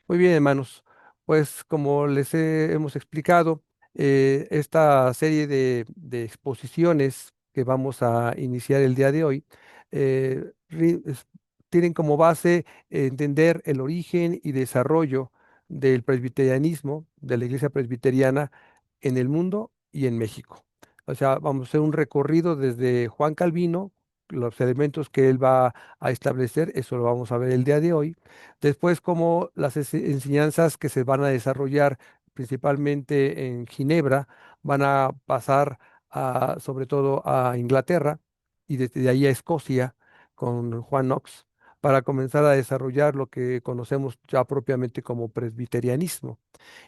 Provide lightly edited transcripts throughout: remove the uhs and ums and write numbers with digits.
Muy bien, hermanos. Pues como hemos explicado, esta serie de exposiciones que vamos a iniciar el día de hoy tienen como base entender el origen y desarrollo del presbiterianismo, de la iglesia presbiteriana en el mundo y en México. O sea, vamos a hacer un recorrido desde Juan Calvino, los elementos que él va a establecer, eso lo vamos a ver el día de hoy. Después, como las enseñanzas que se van a desarrollar principalmente en Ginebra van a pasar sobre todo a Inglaterra y desde ahí a Escocia con Juan Knox para comenzar a desarrollar lo que conocemos ya propiamente como presbiterianismo.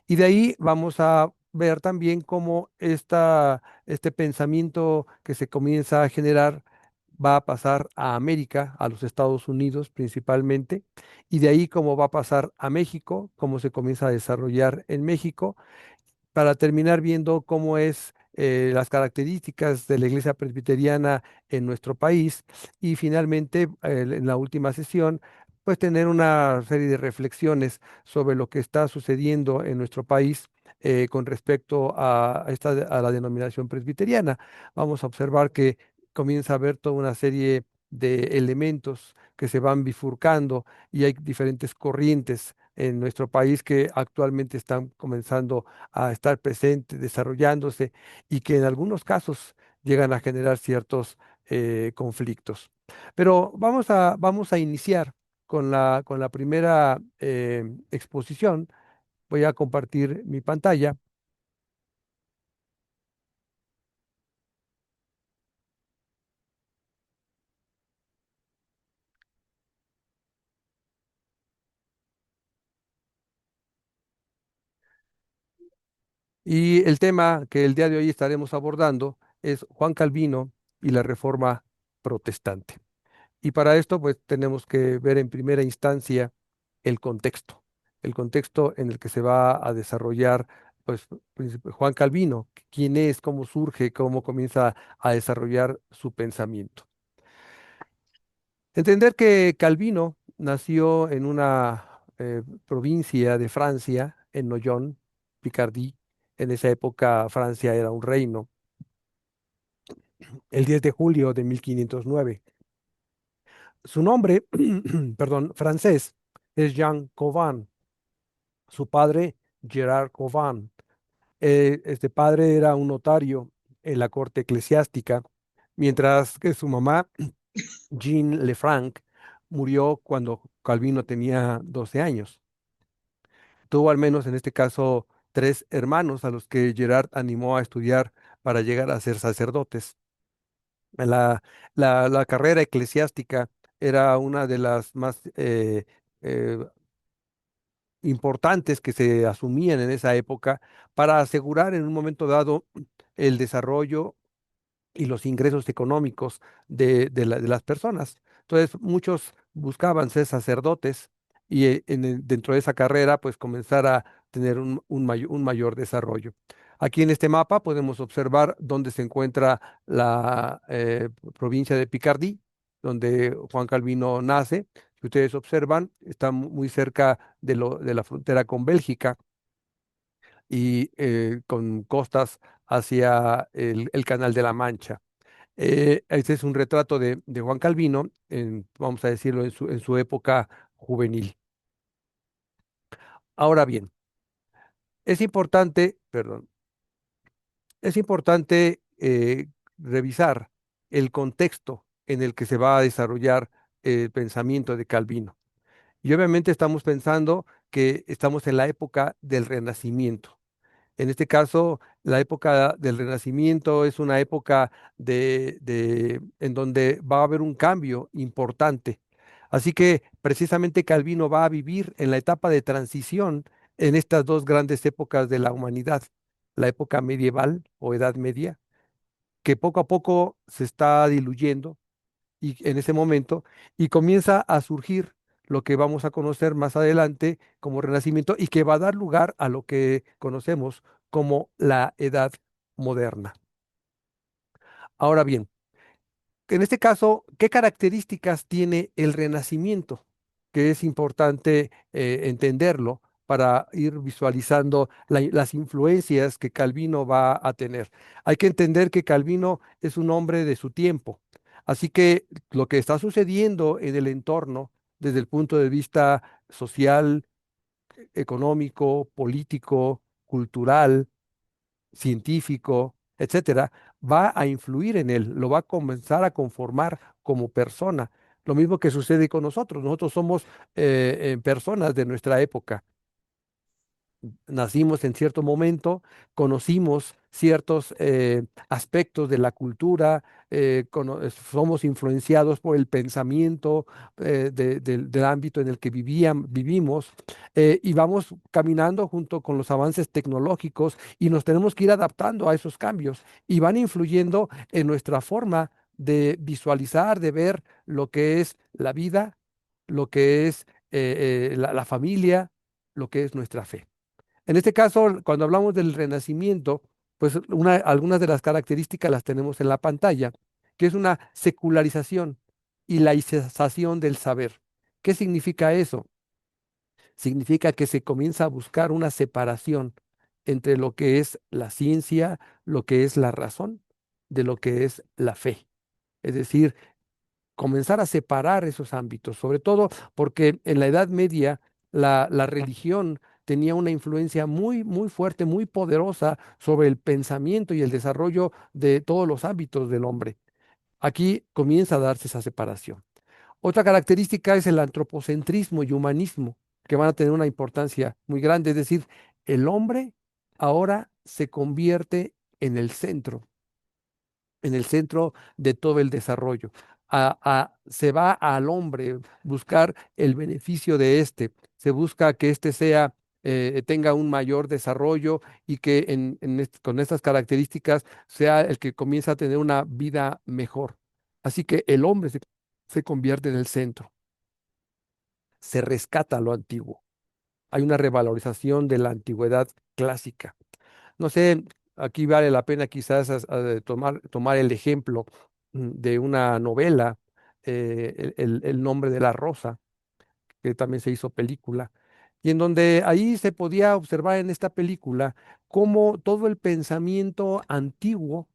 Y de ahí vamos a ver también cómo este pensamiento que se comienza a generar va a pasar a América, a los Estados Unidos principalmente, y de ahí cómo va a pasar a México, cómo se comienza a desarrollar en México para terminar viendo cómo es las características de la iglesia presbiteriana en nuestro país y finalmente en la última sesión, pues tener una serie de reflexiones sobre lo que está sucediendo en nuestro país con respecto a la denominación presbiteriana. Vamos a observar que comienza a haber toda una serie de elementos que se van bifurcando y hay diferentes corrientes en nuestro país que actualmente están comenzando a estar presente, desarrollándose y que en algunos casos llegan a generar ciertos conflictos. Pero vamos a iniciar con la primera exposición. Voy a compartir mi pantalla y el tema que el día de hoy estaremos abordando es Juan Calvino y la Reforma Protestante. Y para esto, pues tenemos que ver en primera instancia el contexto en el que se va a desarrollar, pues, Juan Calvino, quién es, cómo surge, cómo comienza a desarrollar su pensamiento. Entender que Calvino nació en una provincia de Francia, en Noyon, Picardie. En esa época Francia era un reino, el 10 de julio de 1509. Su nombre, perdón, francés, es Jean Cauvin. Su padre, Gerard Cauvin. Este padre era un notario en la corte eclesiástica, mientras que su mamá, Jean Lefranc, murió cuando Calvino tenía 12 años. Tuvo al menos en este caso tres hermanos a los que Gerard animó a estudiar para llegar a ser sacerdotes. La, la carrera eclesiástica era una de las más eh, importantes que se asumían en esa época para asegurar en un momento dado el desarrollo y los ingresos económicos de las personas. Entonces, muchos buscaban ser sacerdotes y dentro de esa carrera, pues comenzar a tener un mayor desarrollo. Aquí en este mapa podemos observar dónde se encuentra la provincia de Picardie, donde Juan Calvino nace. Si ustedes observan, está muy cerca de la frontera con Bélgica y con costas hacia el Canal de la Mancha. Este es un retrato de Juan Calvino, vamos a decirlo, en su época juvenil. Ahora bien, perdón, es importante revisar el contexto en el que se va a desarrollar el pensamiento de Calvino. Y obviamente estamos pensando que estamos en la época del Renacimiento. En este caso, la época del Renacimiento es una época en donde va a haber un cambio importante. Así que precisamente Calvino va a vivir en la etapa de transición en estas dos grandes épocas de la humanidad, la época medieval o Edad Media, que poco a poco se está diluyendo y en ese momento y comienza a surgir lo que vamos a conocer más adelante como Renacimiento y que va a dar lugar a lo que conocemos como la Edad Moderna. Ahora bien, en este caso, ¿qué características tiene el Renacimiento? Que es importante entenderlo para ir visualizando las influencias que Calvino va a tener. Hay que entender que Calvino es un hombre de su tiempo. Así que lo que está sucediendo en el entorno, desde el punto de vista social, económico, político, cultural, científico, etcétera, va a influir en él, lo va a comenzar a conformar como persona. Lo mismo que sucede con nosotros. Nosotros somos personas de nuestra época. Nacimos en cierto momento, conocimos ciertos aspectos de la cultura, somos influenciados por el pensamiento del ámbito en el que vivimos, y vamos caminando junto con los avances tecnológicos y nos tenemos que ir adaptando a esos cambios y van influyendo en nuestra forma de visualizar, de ver lo que es la vida, lo que es la familia, lo que es nuestra fe. En este caso, cuando hablamos del renacimiento, pues algunas de las características las tenemos en la pantalla, que es una secularización y laicización del saber. ¿Qué significa eso? Significa que se comienza a buscar una separación entre lo que es la ciencia, lo que es la razón, de lo que es la fe. Es decir, comenzar a separar esos ámbitos, sobre todo porque en la Edad Media la religión tenía una influencia muy, muy fuerte, muy poderosa sobre el pensamiento y el desarrollo de todos los ámbitos del hombre. Aquí comienza a darse esa separación. Otra característica es el antropocentrismo y humanismo, que van a tener una importancia muy grande, es decir, el hombre ahora se convierte en el centro, en el centro de todo el desarrollo. Se va al hombre buscar el beneficio de éste, se busca que éste sea, tenga un mayor desarrollo y que con estas características sea el que comienza a tener una vida mejor. Así que el hombre se convierte en el centro, se rescata lo antiguo. Hay una revalorización de la antigüedad clásica. No sé, aquí vale la pena quizás tomar el ejemplo de una novela, El nombre de la rosa, que también se hizo película, y en donde ahí se podía observar en esta película cómo todo el pensamiento antiguo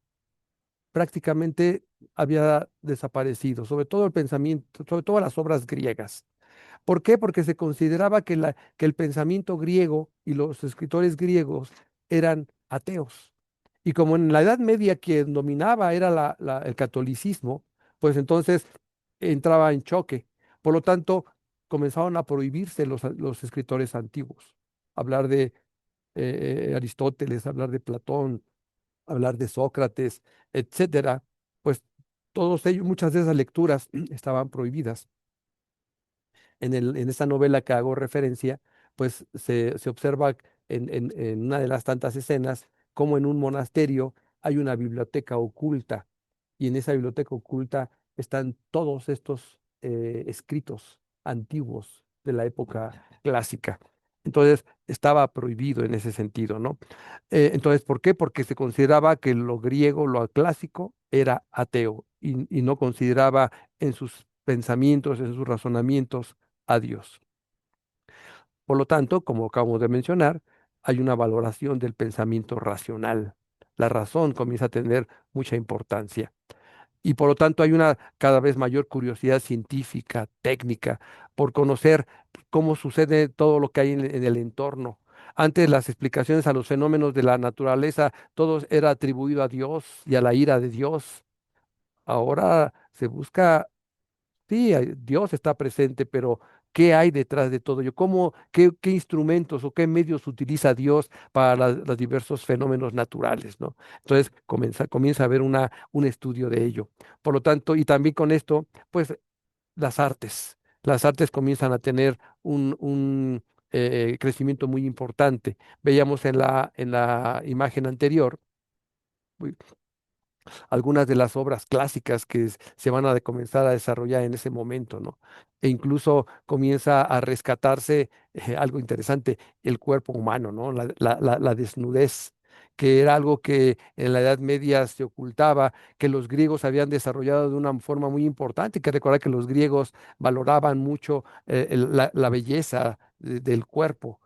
prácticamente había desaparecido, sobre todo el pensamiento, sobre todo las obras griegas. ¿Por qué? Porque se consideraba que el pensamiento griego y los escritores griegos eran ateos. Y como en la Edad Media quien dominaba era el catolicismo, pues entonces entraba en choque. Por lo tanto, comenzaron a prohibirse los escritores antiguos. Hablar de Aristóteles, hablar de Platón, hablar de Sócrates, etcétera. Pues todos ellos, muchas de esas lecturas estaban prohibidas en esta novela que hago referencia, pues se observa en una de las tantas escenas como en un monasterio hay una biblioteca oculta y en esa biblioteca oculta están todos estos escritos antiguos de la época clásica. Entonces estaba prohibido en ese sentido, ¿no? Entonces, ¿por qué? Porque se consideraba que lo griego, lo clásico, era ateo y no consideraba en sus pensamientos, en sus razonamientos, a Dios. Por lo tanto, como acabamos de mencionar, hay una valoración del pensamiento racional. La razón comienza a tener mucha importancia. Y por lo tanto hay una cada vez mayor curiosidad científica, técnica, por conocer cómo sucede todo lo que hay en el entorno. Antes las explicaciones a los fenómenos de la naturaleza, todo era atribuido a Dios y a la ira de Dios. Ahora se busca. Sí, Dios está presente, pero ¿qué hay detrás de todo ello? ¿Qué instrumentos o qué medios utiliza Dios para los diversos fenómenos naturales, ¿no? Entonces comienza a haber un estudio de ello. Por lo tanto, y también con esto, pues las artes. Las artes comienzan a tener un crecimiento muy importante. Veíamos en la imagen anterior algunas de las obras clásicas que se van a comenzar a desarrollar en ese momento, ¿no? E incluso comienza a rescatarse algo interesante, el cuerpo humano, ¿no? La desnudez, que era algo que en la Edad Media se ocultaba, que los griegos habían desarrollado de una forma muy importante. Hay que recordar que los griegos valoraban mucho la belleza del cuerpo.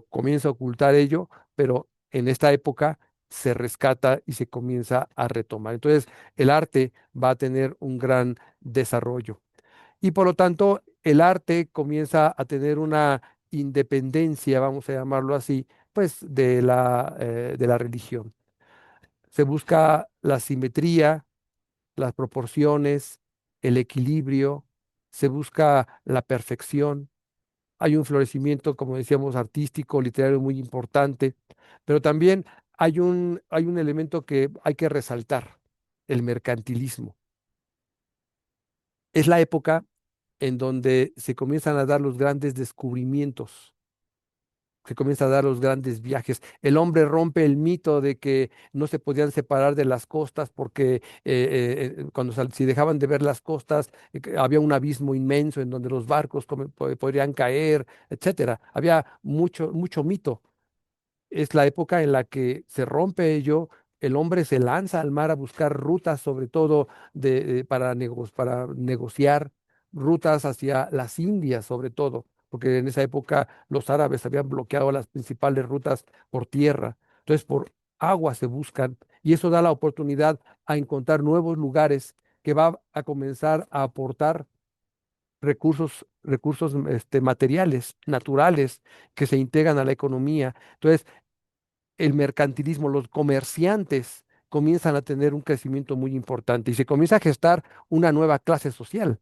comienza a ocultar ello, pero en esta época se rescata y se comienza a retomar. Entonces, el arte va a tener un gran desarrollo y por lo tanto el arte comienza a tener una independencia, vamos a llamarlo así, pues de la religión. Se busca la simetría, las proporciones, el equilibrio, se busca la perfección. Hay un florecimiento, como decíamos, artístico, literario muy importante, pero también hay un elemento que hay que resaltar, el mercantilismo. Es la época en donde se comienzan a dar los grandes descubrimientos, se comienzan a dar los grandes viajes. El hombre rompe el mito de que no se podían separar de las costas porque si dejaban de ver las costas, que había un abismo inmenso en donde los barcos podrían caer, etcétera. Había mucho mito. Es la época en la que se rompe ello, el hombre se lanza al mar a buscar rutas, sobre todo para negociar, rutas hacia las Indias, sobre todo, porque en esa época los árabes habían bloqueado las principales rutas por tierra. Entonces, por agua se buscan, y eso da la oportunidad a encontrar nuevos lugares que va a comenzar a aportar recursos materiales, naturales, que se integran a la economía. Entonces, el mercantilismo, los comerciantes comienzan a tener un crecimiento muy importante y se comienza a gestar una nueva clase social.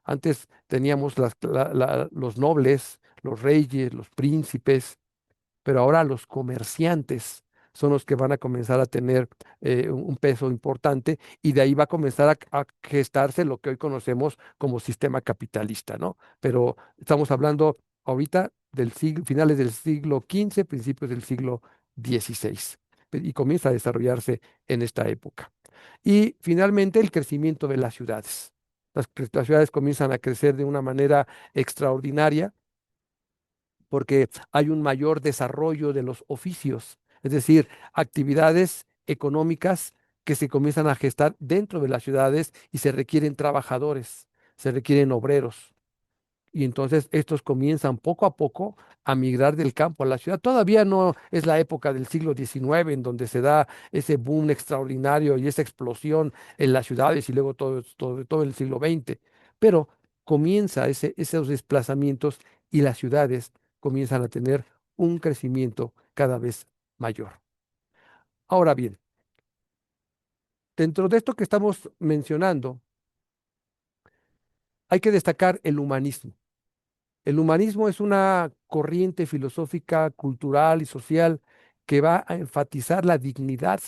Antes teníamos los nobles, los reyes, los príncipes, pero ahora los comerciantes son los que van a comenzar a tener un peso importante y de ahí va a comenzar a gestarse lo que hoy conocemos como sistema capitalista, ¿no? Pero estamos hablando ahorita del siglo, finales del siglo XV, principios del siglo XVI, y comienza a desarrollarse en esta época. Y finalmente el crecimiento de las ciudades. Las ciudades comienzan a crecer de una manera extraordinaria porque hay un mayor desarrollo de los oficios, es decir, actividades económicas que se comienzan a gestar dentro de las ciudades y se requieren trabajadores, se requieren obreros. Y entonces estos comienzan poco a poco a migrar del campo a la ciudad. Todavía no es la época del siglo XIX en donde se da ese boom extraordinario y esa explosión en las ciudades y luego todo el siglo XX. Pero comienza esos desplazamientos y las ciudades comienzan a tener un crecimiento cada vez mayor. Ahora bien, dentro de esto que estamos mencionando, hay que destacar el humanismo. El humanismo es una corriente filosófica, cultural y social que va a enfatizar la dignidad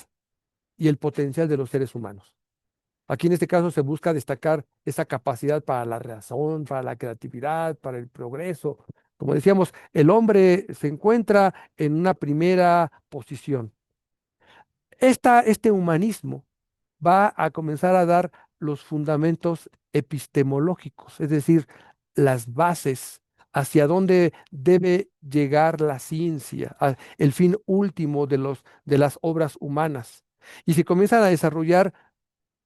y el potencial de los seres humanos. Aquí en este caso se busca destacar esa capacidad para la razón, para la creatividad, para el progreso. Como decíamos, el hombre se encuentra en una primera posición. Este humanismo va a comenzar a dar los fundamentos epistemológicos, es decir, las bases hacia dónde debe llegar la ciencia, el fin último de las obras humanas. Y se comienzan a desarrollar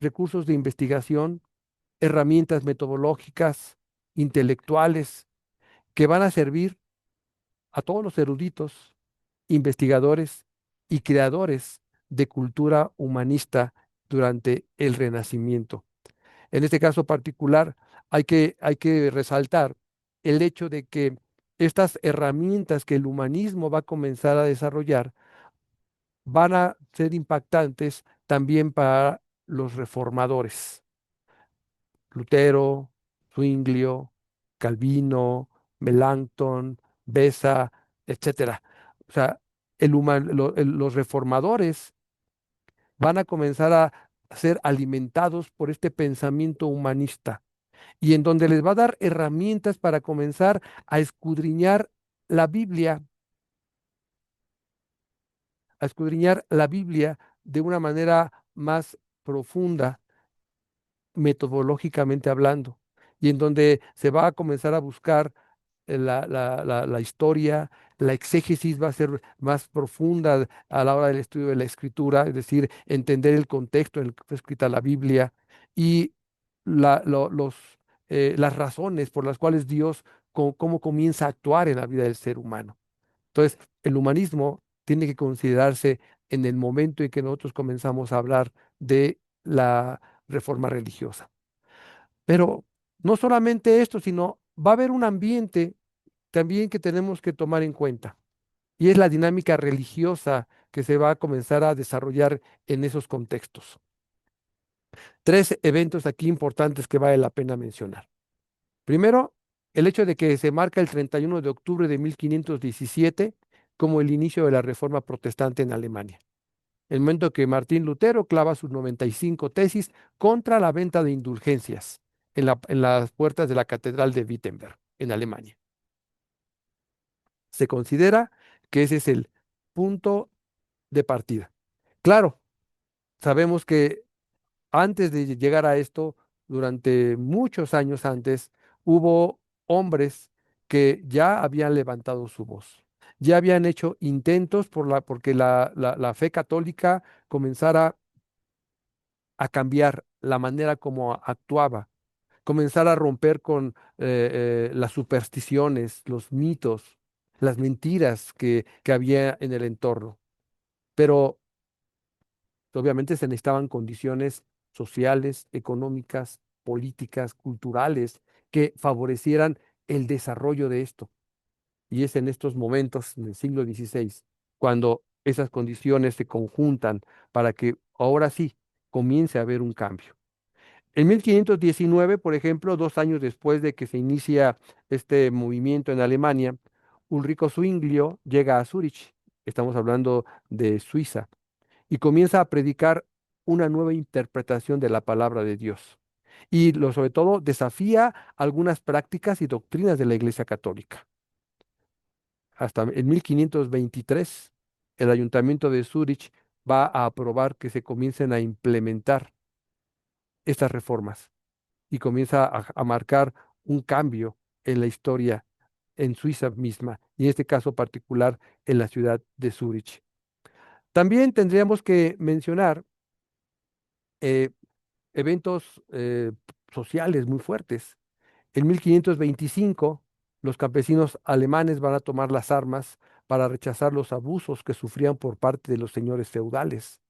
recursos de investigación, herramientas metodológicas, intelectuales, que van a servir a todos los eruditos, investigadores y creadores de cultura humanista durante el Renacimiento. En este caso particular, hay que resaltar el hecho de que estas herramientas que el humanismo va a comenzar a desarrollar van a ser impactantes también para los reformadores. Lutero, Zwinglio, Calvino, Melanchthon, Beza, etcétera. O sea, los reformadores van a comenzar a ser alimentados por este pensamiento humanista y en donde les va a dar herramientas para comenzar a escudriñar la Biblia, a escudriñar la Biblia de una manera más profunda, metodológicamente hablando, y en donde se va a comenzar a buscar la historia, la exégesis va a ser más profunda a la hora del estudio de la escritura, es decir, entender el contexto en el que fue escrita la Biblia y las razones por las cuales Dios, cómo comienza a actuar en la vida del ser humano. Entonces, el humanismo tiene que considerarse en el momento en que nosotros comenzamos a hablar de la reforma religiosa. Pero no solamente esto, sino va a haber un ambiente también que tenemos que tomar en cuenta, y es la dinámica religiosa que se va a comenzar a desarrollar en esos contextos. Tres eventos aquí importantes que vale la pena mencionar. Primero, el hecho de que se marca el 31 de octubre de 1517 como el inicio de la Reforma Protestante en Alemania. El momento que Martín Lutero clava sus 95 tesis contra la venta de indulgencias en las puertas de la Catedral de Wittenberg, en Alemania. Se considera que ese es el punto de partida. Claro, sabemos que antes de llegar a esto, durante muchos años antes, hubo hombres que ya habían levantado su voz, ya habían hecho intentos porque la fe católica comenzara a cambiar la manera como actuaba, comenzar a romper con las supersticiones, los mitos, las mentiras que había en el entorno. Pero obviamente se necesitaban condiciones sociales, económicas, políticas, culturales, que favorecieran el desarrollo de esto. Y es en estos momentos, en el siglo XVI, cuando esas condiciones se conjuntan para que ahora sí comience a haber un cambio. En 1519, por ejemplo, 2 años después de que se inicia este movimiento en Alemania, Ulrico Zwinglio llega a Zúrich, estamos hablando de Suiza, y comienza a predicar una nueva interpretación de la palabra de Dios. Y sobre todo desafía algunas prácticas y doctrinas de la Iglesia Católica. Hasta en 1523, el Ayuntamiento de Zúrich va a aprobar que se comiencen a implementar estas reformas y comienza a marcar un cambio en la historia en Suiza misma, y en este caso particular en la ciudad de Zúrich. También tendríamos que mencionar eh, eventos sociales muy fuertes. En 1525, los campesinos alemanes van a tomar las armas para rechazar los abusos que sufrían por parte de los señores feudales,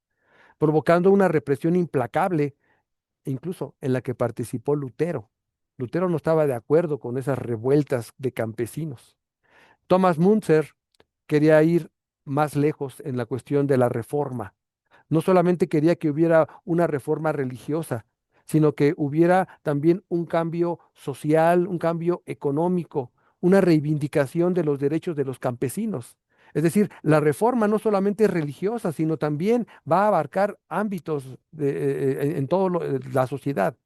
provocando una represión implacable, incluso en la que participó Lutero. Lutero no estaba de acuerdo con esas revueltas de campesinos. Thomas Müntzer quería ir más lejos en la cuestión de la reforma. No solamente quería que hubiera una reforma religiosa, sino que hubiera también un cambio social, un cambio económico, una reivindicación de los derechos de los campesinos. Es decir, la reforma no solamente es religiosa, sino también va a abarcar ámbitos en toda la sociedad.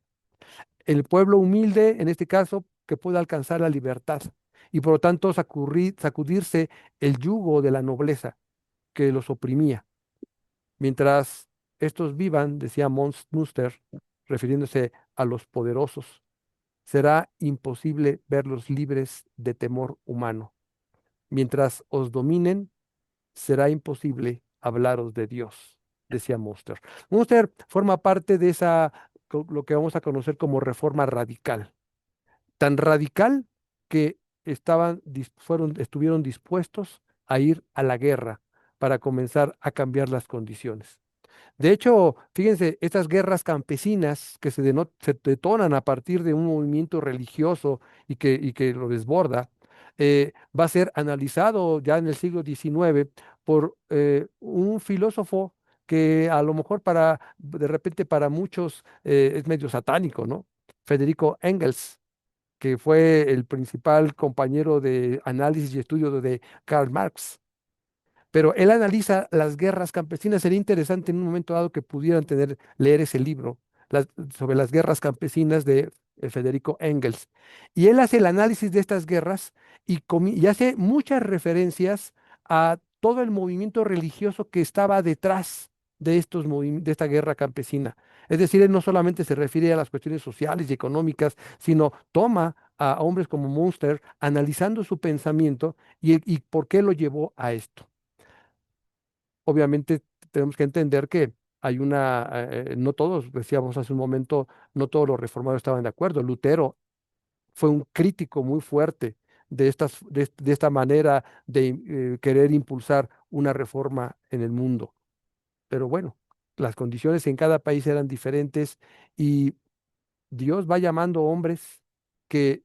El pueblo humilde, en este caso, que pueda alcanzar la libertad y por lo tanto sacudirse el yugo de la nobleza que los oprimía. Mientras estos vivan, decía Munster, refiriéndose a los poderosos, será imposible verlos libres de temor humano. Mientras os dominen, será imposible hablaros de Dios, decía Munster. Munster forma parte de lo que vamos a conocer como reforma radical. Tan radical que estuvieron dispuestos a ir a la guerra para comenzar a cambiar las condiciones. De hecho, fíjense, estas guerras campesinas que se detonan a partir de un movimiento religioso y que lo desborda, va a ser analizado ya en el siglo XIX por un filósofo que a lo mejor de repente para muchos es medio satánico, ¿no? Federico Engels, que fue el principal compañero de análisis y estudio de Karl Marx. Pero él analiza las guerras campesinas. Sería interesante en un momento dado que pudieran leer ese libro sobre las guerras campesinas de Federico Engels. Y él hace el análisis de estas guerras y hace muchas referencias a todo el movimiento religioso que estaba detrás de esta guerra campesina. Es decir, él no solamente se refiere a las cuestiones sociales y económicas, sino toma a hombres como Munster analizando su pensamiento y por qué lo llevó a esto. Obviamente tenemos que entender que no todos, decíamos hace un momento, no todos los reformadores estaban de acuerdo. Lutero fue un crítico muy fuerte de esta manera de querer impulsar una reforma en el mundo. Pero bueno, las condiciones en cada país eran diferentes y Dios va llamando hombres que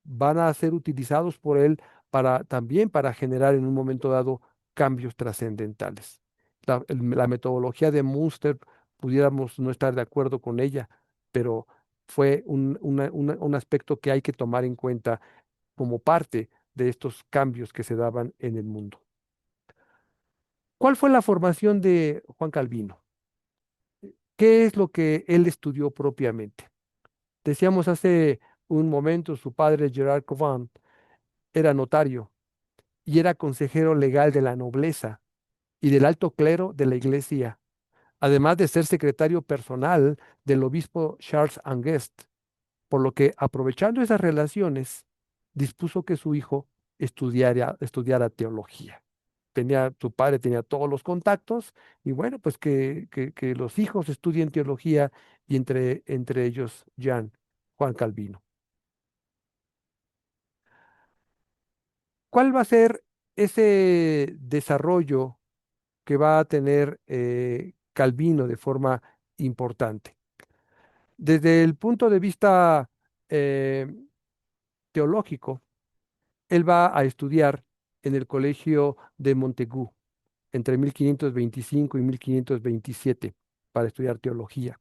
van a ser utilizados por Él para también para generar en un momento dado cambios trascendentales. La metodología de Munster pudiéramos no estar de acuerdo con ella, pero fue un aspecto que hay que tomar en cuenta como parte de estos cambios que se daban en el mundo. ¿Cuál fue la formación de Juan Calvino? ¿Qué es lo que él estudió propiamente? Decíamos hace un momento, su padre Gerard Covan era notario y era consejero legal de la nobleza y del alto clero de la iglesia, además de ser secretario personal del obispo Charles Anguest, por lo que aprovechando esas relaciones, dispuso que su hijo estudiara teología. Su padre tenía todos los contactos y bueno, pues que los hijos estudien teología y entre ellos Juan Calvino. ¿Cuál va a ser ese desarrollo que va a tener Calvino de forma importante? Desde el punto de vista eh, teológico, él va a estudiar en el colegio de Montaigu entre 1525 y 1527 para estudiar teología.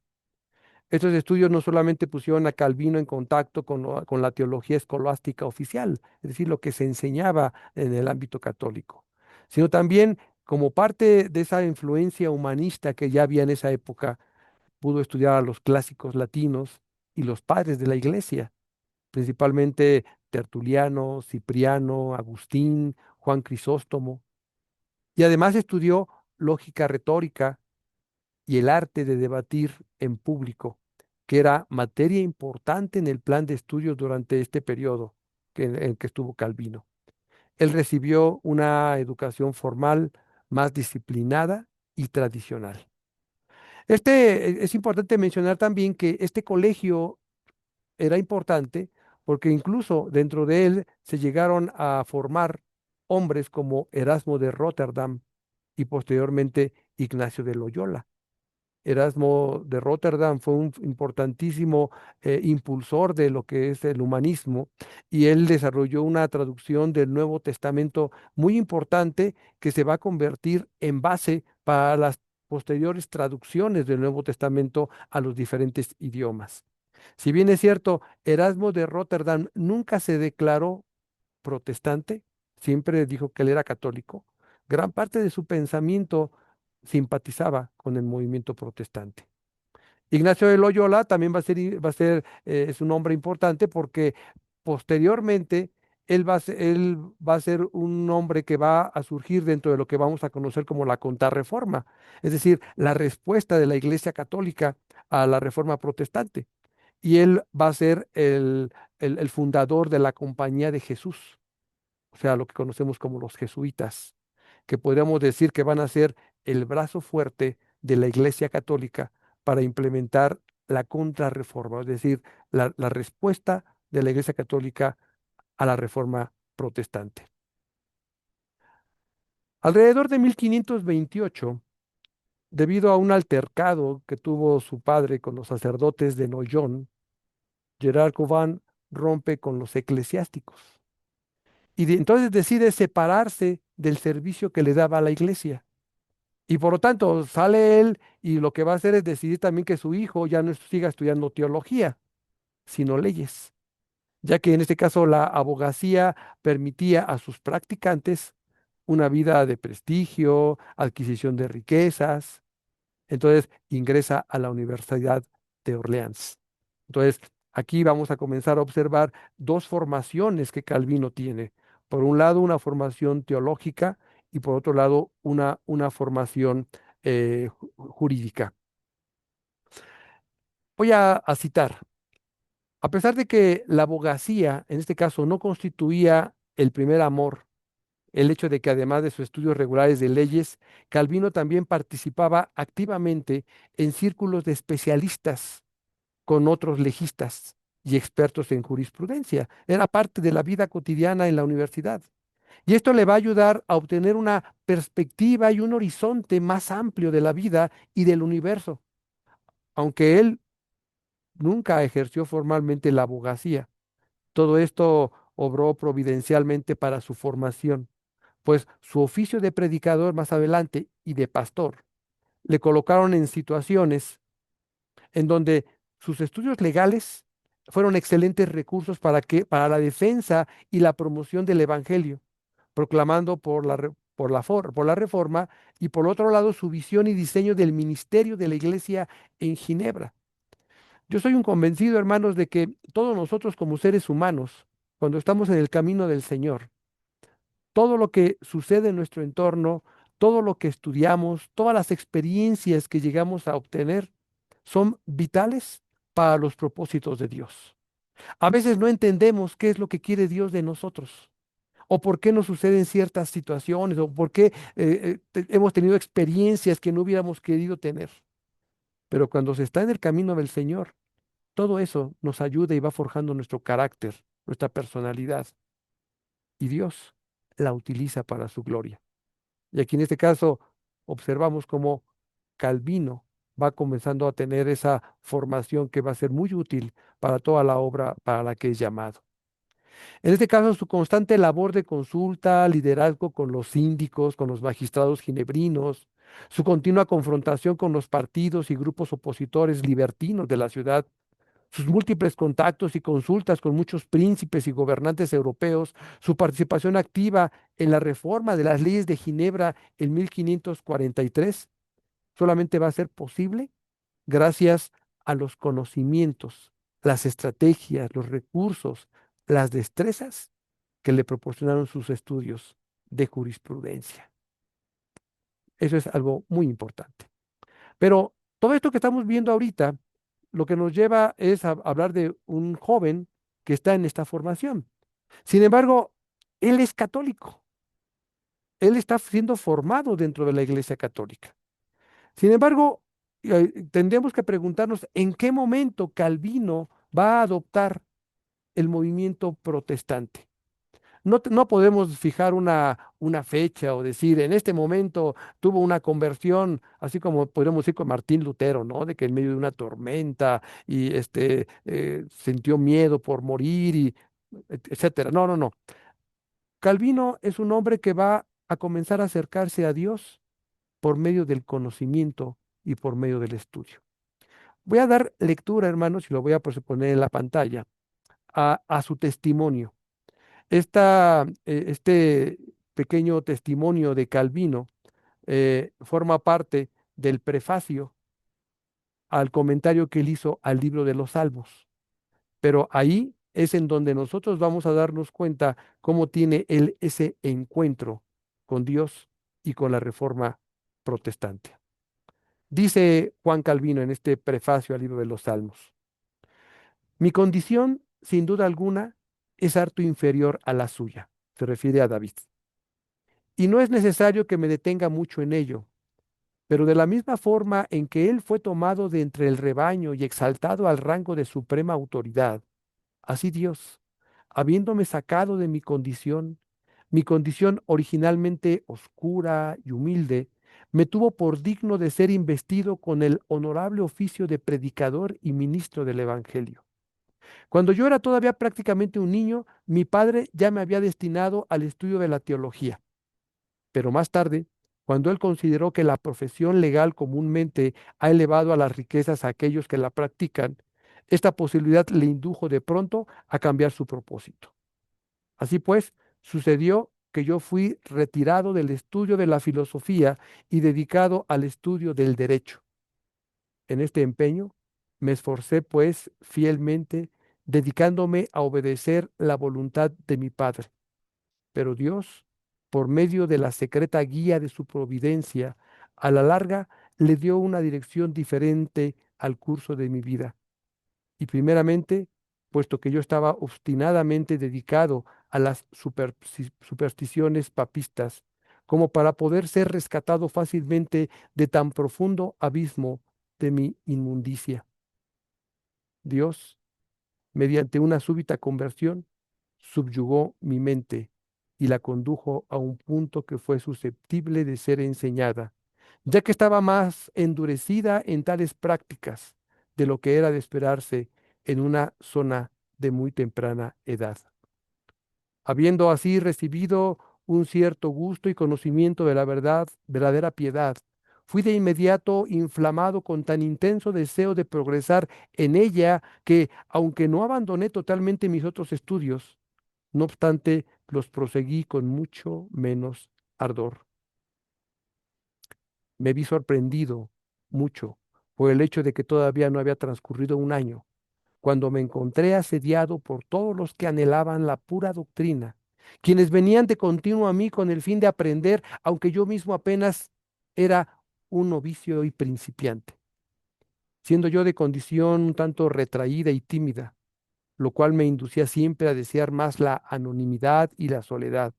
Estos estudios no solamente pusieron a Calvino en contacto con la teología escolástica oficial, es decir, lo que se enseñaba en el ámbito católico, sino también como parte de esa influencia humanista que ya había en esa época, pudo estudiar a los clásicos latinos y los padres de la iglesia, principalmente Tertuliano, Cipriano, Agustín, Juan Crisóstomo, y además estudió lógica retórica y el arte de debatir en público, que era materia importante en el plan de estudios durante este periodo en el que estuvo Calvino. Él recibió una educación formal más disciplinada y tradicional. Es importante mencionar también que este colegio era importante porque incluso dentro de él se llegaron a formar hombres como Erasmo de Rotterdam y posteriormente Ignacio de Loyola. Erasmo de Rotterdam fue un importantísimo impulsor de lo que es el humanismo y él desarrolló una traducción del Nuevo Testamento muy importante que se va a convertir en base para las posteriores traducciones del Nuevo Testamento a los diferentes idiomas. Si bien es cierto, Erasmo de Rotterdam nunca se declaró protestante, siempre dijo que él era católico. Gran parte de su pensamiento simpatizaba con el movimiento protestante. Ignacio de Loyola también es un hombre importante porque posteriormente él va a ser un hombre que va a surgir dentro de lo que vamos a conocer como la Contrarreforma, es decir, la respuesta de la Iglesia Católica a la Reforma Protestante. Y él va a ser el fundador de la Compañía de Jesús, o sea, lo que conocemos como los jesuitas, que podríamos decir que van a ser el brazo fuerte de la Iglesia Católica para implementar la contrarreforma, es decir, la respuesta de la Iglesia Católica a la reforma protestante. Alrededor de 1528, debido a un altercado que tuvo su padre con los sacerdotes de Noyon, Gerard Covan rompe con los eclesiásticos y entonces decide separarse del servicio que le daba a la iglesia. Y por lo tanto sale él y lo que va a hacer es decidir también que su hijo ya no siga estudiando teología, sino leyes, ya que en este caso la abogacía permitía a sus practicantes una vida de prestigio, adquisición de riquezas. Entonces ingresa a la Universidad de Orleans. Entonces, aquí vamos a comenzar a observar dos formaciones que Calvino tiene. Por un lado, una formación teológica y por otro lado, una formación jurídica. Voy a citar. A pesar de que la abogacía, en este caso, no constituía el primer amor, el hecho de que además de sus estudios regulares de leyes, Calvino también participaba activamente en círculos de especialistas con otros legistas. y expertos en jurisprudencia. Era parte de la vida cotidiana en la universidad. Y esto le va a ayudar a obtener una perspectiva y un horizonte más amplio de la vida y del universo, aunque él nunca ejerció formalmente la abogacía. Todo esto obró providencialmente para su formación, pues su oficio de predicador más adelante y de pastor le colocaron en situaciones en donde sus estudios legales fueron excelentes recursos para la defensa y la promoción del evangelio, proclamando por la reforma, y por otro lado su visión y diseño del ministerio de la iglesia en Ginebra. Yo soy un convencido, hermanos, de que todos nosotros como seres humanos, cuando estamos en el camino del Señor, todo lo que sucede en nuestro entorno, todo lo que estudiamos, todas las experiencias que llegamos a obtener, son vitales para los propósitos de Dios. A veces no entendemos qué es lo que quiere Dios de nosotros, o por qué nos suceden ciertas situaciones, o por qué hemos tenido experiencias que no hubiéramos querido tener. Pero cuando se está en el camino del Señor, todo eso nos ayuda y va forjando nuestro carácter, nuestra personalidad, y Dios la utiliza para su gloria. Y aquí en este caso observamos cómo Calvino va comenzando a tener esa formación que va a ser muy útil para toda la obra para la que es llamado. En este caso, su constante labor de consulta, liderazgo con los síndicos, con los magistrados ginebrinos, su continua confrontación con los partidos y grupos opositores libertinos de la ciudad, sus múltiples contactos y consultas con muchos príncipes y gobernantes europeos, su participación activa en la reforma de las leyes de Ginebra en 1543, solamente va a ser posible gracias a los conocimientos, las estrategias, los recursos, las destrezas que le proporcionaron sus estudios de jurisprudencia. Eso es algo muy importante. Pero todo esto que estamos viendo ahorita, lo que nos lleva es a hablar de un joven que está en esta formación. Sin embargo, él es católico. Él está siendo formado dentro de la Iglesia Católica. Sin embargo, tendríamos que preguntarnos en qué momento Calvino va a adoptar el movimiento protestante. No podemos fijar una fecha o decir, en este momento tuvo una conversión, así como podríamos decir con Martín Lutero, ¿no? De que en medio de una tormenta y sintió miedo por morir y etcétera. No, no, no. Calvino es un hombre que va a comenzar a acercarse a Dios por medio del conocimiento y por medio del estudio. Voy a dar lectura, hermanos, y lo voy a poner en la pantalla, a su testimonio. Este pequeño testimonio de Calvino forma parte del prefacio al comentario que él hizo al libro de los Salmos. Pero ahí es en donde nosotros vamos a darnos cuenta cómo tiene él ese encuentro con Dios y con la reforma protestante. Dice Juan Calvino en este prefacio al libro de los Salmos: mi condición, sin duda alguna, es harto inferior a la suya. Se refiere a David. Y no es necesario que me detenga mucho en ello, pero de la misma forma en que él fue tomado de entre el rebaño y exaltado al rango de suprema autoridad, así Dios, habiéndome sacado de mi condición originalmente oscura y humilde, me tuvo por digno de ser investido con el honorable oficio de predicador y ministro del Evangelio. Cuando yo era todavía prácticamente un niño, mi padre ya me había destinado al estudio de la teología. Pero más tarde, cuando él consideró que la profesión legal comúnmente ha elevado a las riquezas a aquellos que la practican, esta posibilidad le indujo de pronto a cambiar su propósito. Así pues, sucedió que yo fui retirado del estudio de la filosofía y dedicado al estudio del derecho. En este empeño me esforcé, pues, fielmente, dedicándome a obedecer la voluntad de mi Padre. Pero Dios, por medio de la secreta guía de su providencia, a la larga le dio una dirección diferente al curso de mi vida. Y primeramente, puesto que yo estaba obstinadamente dedicado a las supersticiones papistas, como para poder ser rescatado fácilmente de tan profundo abismo de mi inmundicia. Dios mediante una súbita conversión, subyugó mi mente y la condujo a un punto que fue susceptible de ser enseñada, ya que estaba más endurecida en tales prácticas de lo que era de esperarse en una zona de muy temprana edad. Habiendo así recibido un cierto gusto y conocimiento de la verdad, verdadera piedad, fui de inmediato inflamado con tan intenso deseo de progresar en ella que, aunque no abandoné totalmente mis otros estudios, no obstante, los proseguí con mucho menos ardor. Me vi sorprendido mucho por el hecho de que todavía no había transcurrido un año cuando me encontré asediado por todos los que anhelaban la pura doctrina, quienes venían de continuo a mí con el fin de aprender, aunque yo mismo apenas era un novicio y principiante, siendo yo de condición un tanto retraída y tímida, lo cual me inducía siempre a desear más la anonimidad y la soledad.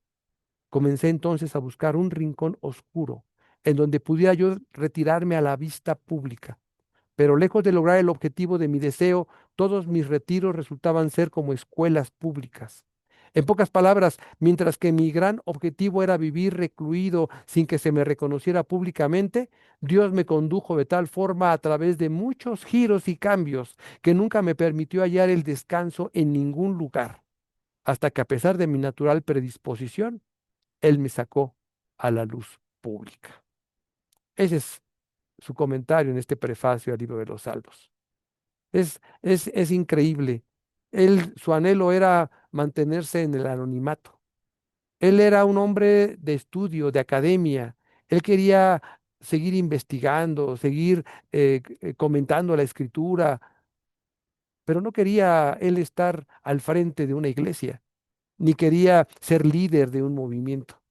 Comencé entonces a buscar un rincón oscuro en donde pudiera yo retirarme a la vista pública, pero lejos de lograr el objetivo de mi deseo, todos mis retiros resultaban ser como escuelas públicas. En pocas palabras, mientras que mi gran objetivo era vivir recluido sin que se me reconociera públicamente, Dios me condujo de tal forma a través de muchos giros y cambios que nunca me permitió hallar el descanso en ningún lugar, hasta que a pesar de mi natural predisposición, Él me sacó a la luz pública. Ese es su comentario en este prefacio al libro de los Salmos. Es increíble. Su anhelo era mantenerse en el anonimato. Él era un hombre de estudio, de academia. Él quería seguir investigando, seguir comentando la escritura, pero no quería él estar al frente de una iglesia, ni quería ser líder de un movimiento.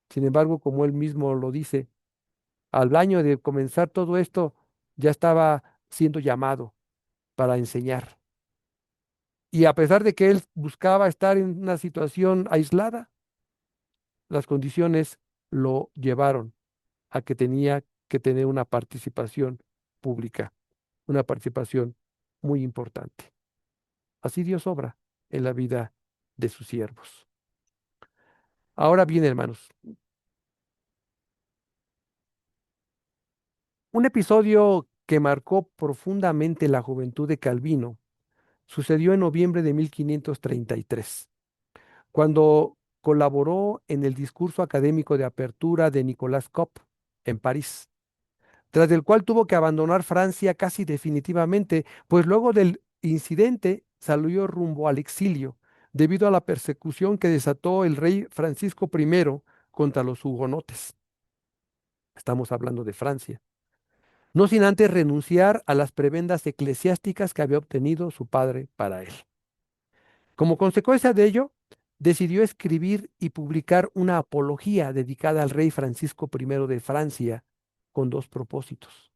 Sin embargo, como él mismo lo dice, al año de comenzar todo esto, ya estaba siendo llamado para enseñar. Y a pesar de que él buscaba estar en una situación aislada, las condiciones lo llevaron a que tenía que tener una participación pública, una participación muy importante. Así Dios obra en la vida de sus siervos. Ahora bien, hermanos, un episodio que marcó profundamente la juventud de Calvino sucedió en noviembre de 1533, cuando colaboró en el discurso académico de apertura de Nicolas Cop en París, tras el cual tuvo que abandonar Francia casi definitivamente, pues luego del incidente salió rumbo al exilio, debido a la persecución que desató el rey Francisco I contra los hugonotes. Estamos hablando de Francia. No sin antes renunciar a las prebendas eclesiásticas que había obtenido su padre para él. Como consecuencia de ello, decidió escribir y publicar una apología dedicada al rey Francisco I de Francia con dos propósitos.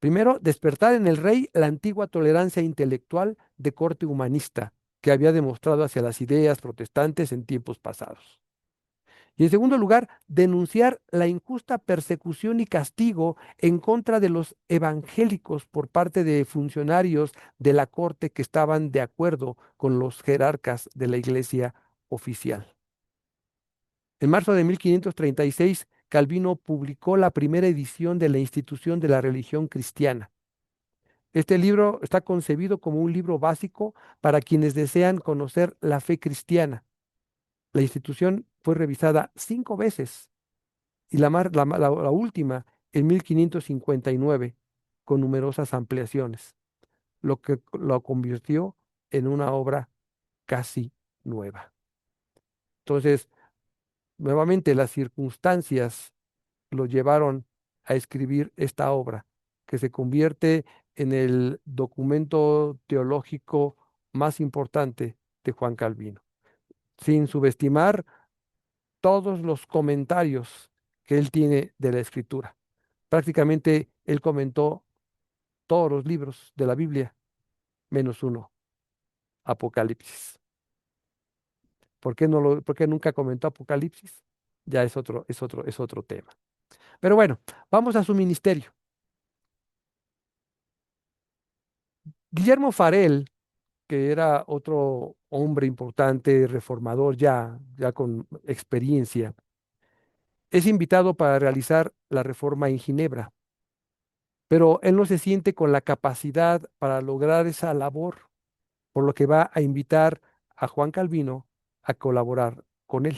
Primero, despertar en el rey la antigua tolerancia intelectual de corte humanista que había demostrado hacia las ideas protestantes en tiempos pasados. Y en segundo lugar, denunciar la injusta persecución y castigo en contra de los evangélicos por parte de funcionarios de la corte que estaban de acuerdo con los jerarcas de la iglesia oficial. En marzo de 1536, Calvino publicó la primera edición de la Institución de la Religión Cristiana. Este libro está concebido como un libro básico para quienes desean conocer la fe cristiana. La institución fue revisada 5 veces y la última en 1559, con numerosas ampliaciones, lo que lo convirtió en una obra casi nueva. Entonces, nuevamente las circunstancias lo llevaron a escribir esta obra, que se convierte en el documento teológico más importante de Juan Calvino, sin subestimar todos los comentarios que él tiene de la escritura. Prácticamente él comentó todos los libros de la Biblia, menos uno, Apocalipsis. ¿Por qué nunca comentó Apocalipsis? Ya es otro tema. Pero bueno, vamos a su ministerio. Guillermo Farel que era otro hombre importante, reformador ya con experiencia, es invitado para realizar la reforma en Ginebra, pero él no se siente con la capacidad para lograr esa labor, por lo que va a invitar a Juan Calvino a colaborar con él.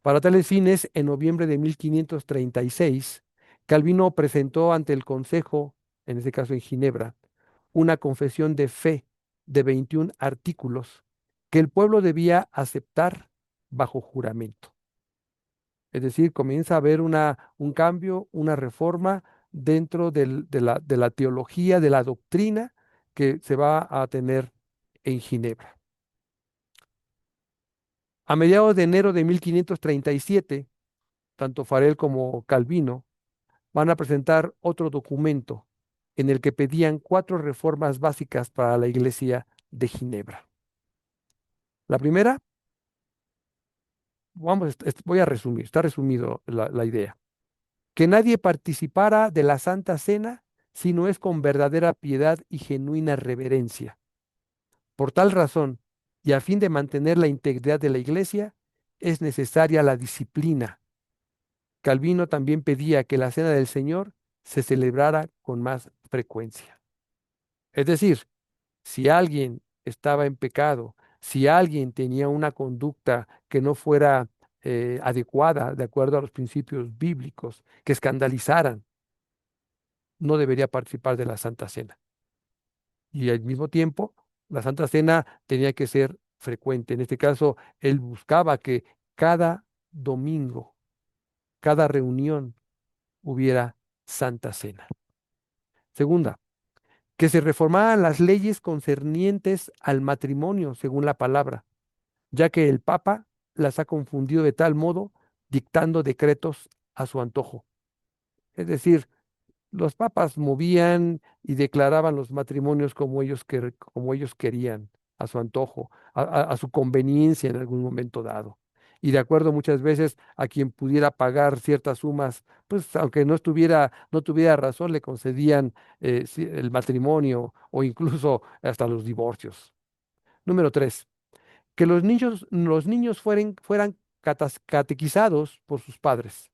Para tales fines, en noviembre de 1536, Calvino presentó ante el Consejo, en este caso en Ginebra, una confesión de fe de 21 artículos que el pueblo debía aceptar bajo juramento. Es decir, comienza a haber un cambio, una reforma dentro de la teología, de la doctrina que se va a tener en Ginebra. A mediados de enero de 1537, tanto Farel como Calvino van a presentar otro documento en el que pedían cuatro reformas básicas para la iglesia de Ginebra. La primera, voy a resumir, está resumido la idea, que nadie participara de la Santa Cena si no es con verdadera piedad y genuina reverencia. Por tal razón, y a fin de mantener la integridad de la iglesia, es necesaria la disciplina. Calvino también pedía que la Cena del Señor se celebrara con más frecuencia. Es decir, si alguien estaba en pecado, si alguien tenía una conducta que no fuera adecuada de acuerdo a los principios bíblicos, que escandalizaran, no debería participar de la Santa Cena. Y al mismo tiempo, la Santa Cena tenía que ser frecuente. En este caso, él buscaba que cada domingo, cada reunión hubiera Santa Cena. Segunda, que se reformaran las leyes concernientes al matrimonio, según la palabra, ya que el Papa las ha confundido de tal modo, dictando decretos a su antojo. Es decir, los papas movían y declaraban los matrimonios como ellos querían, a su antojo, a su conveniencia en algún momento dado. Y de acuerdo muchas veces a quien pudiera pagar ciertas sumas, pues aunque no tuviera razón, le concedían el matrimonio o incluso hasta los divorcios. Número tres, que los niños fueran catequizados por sus padres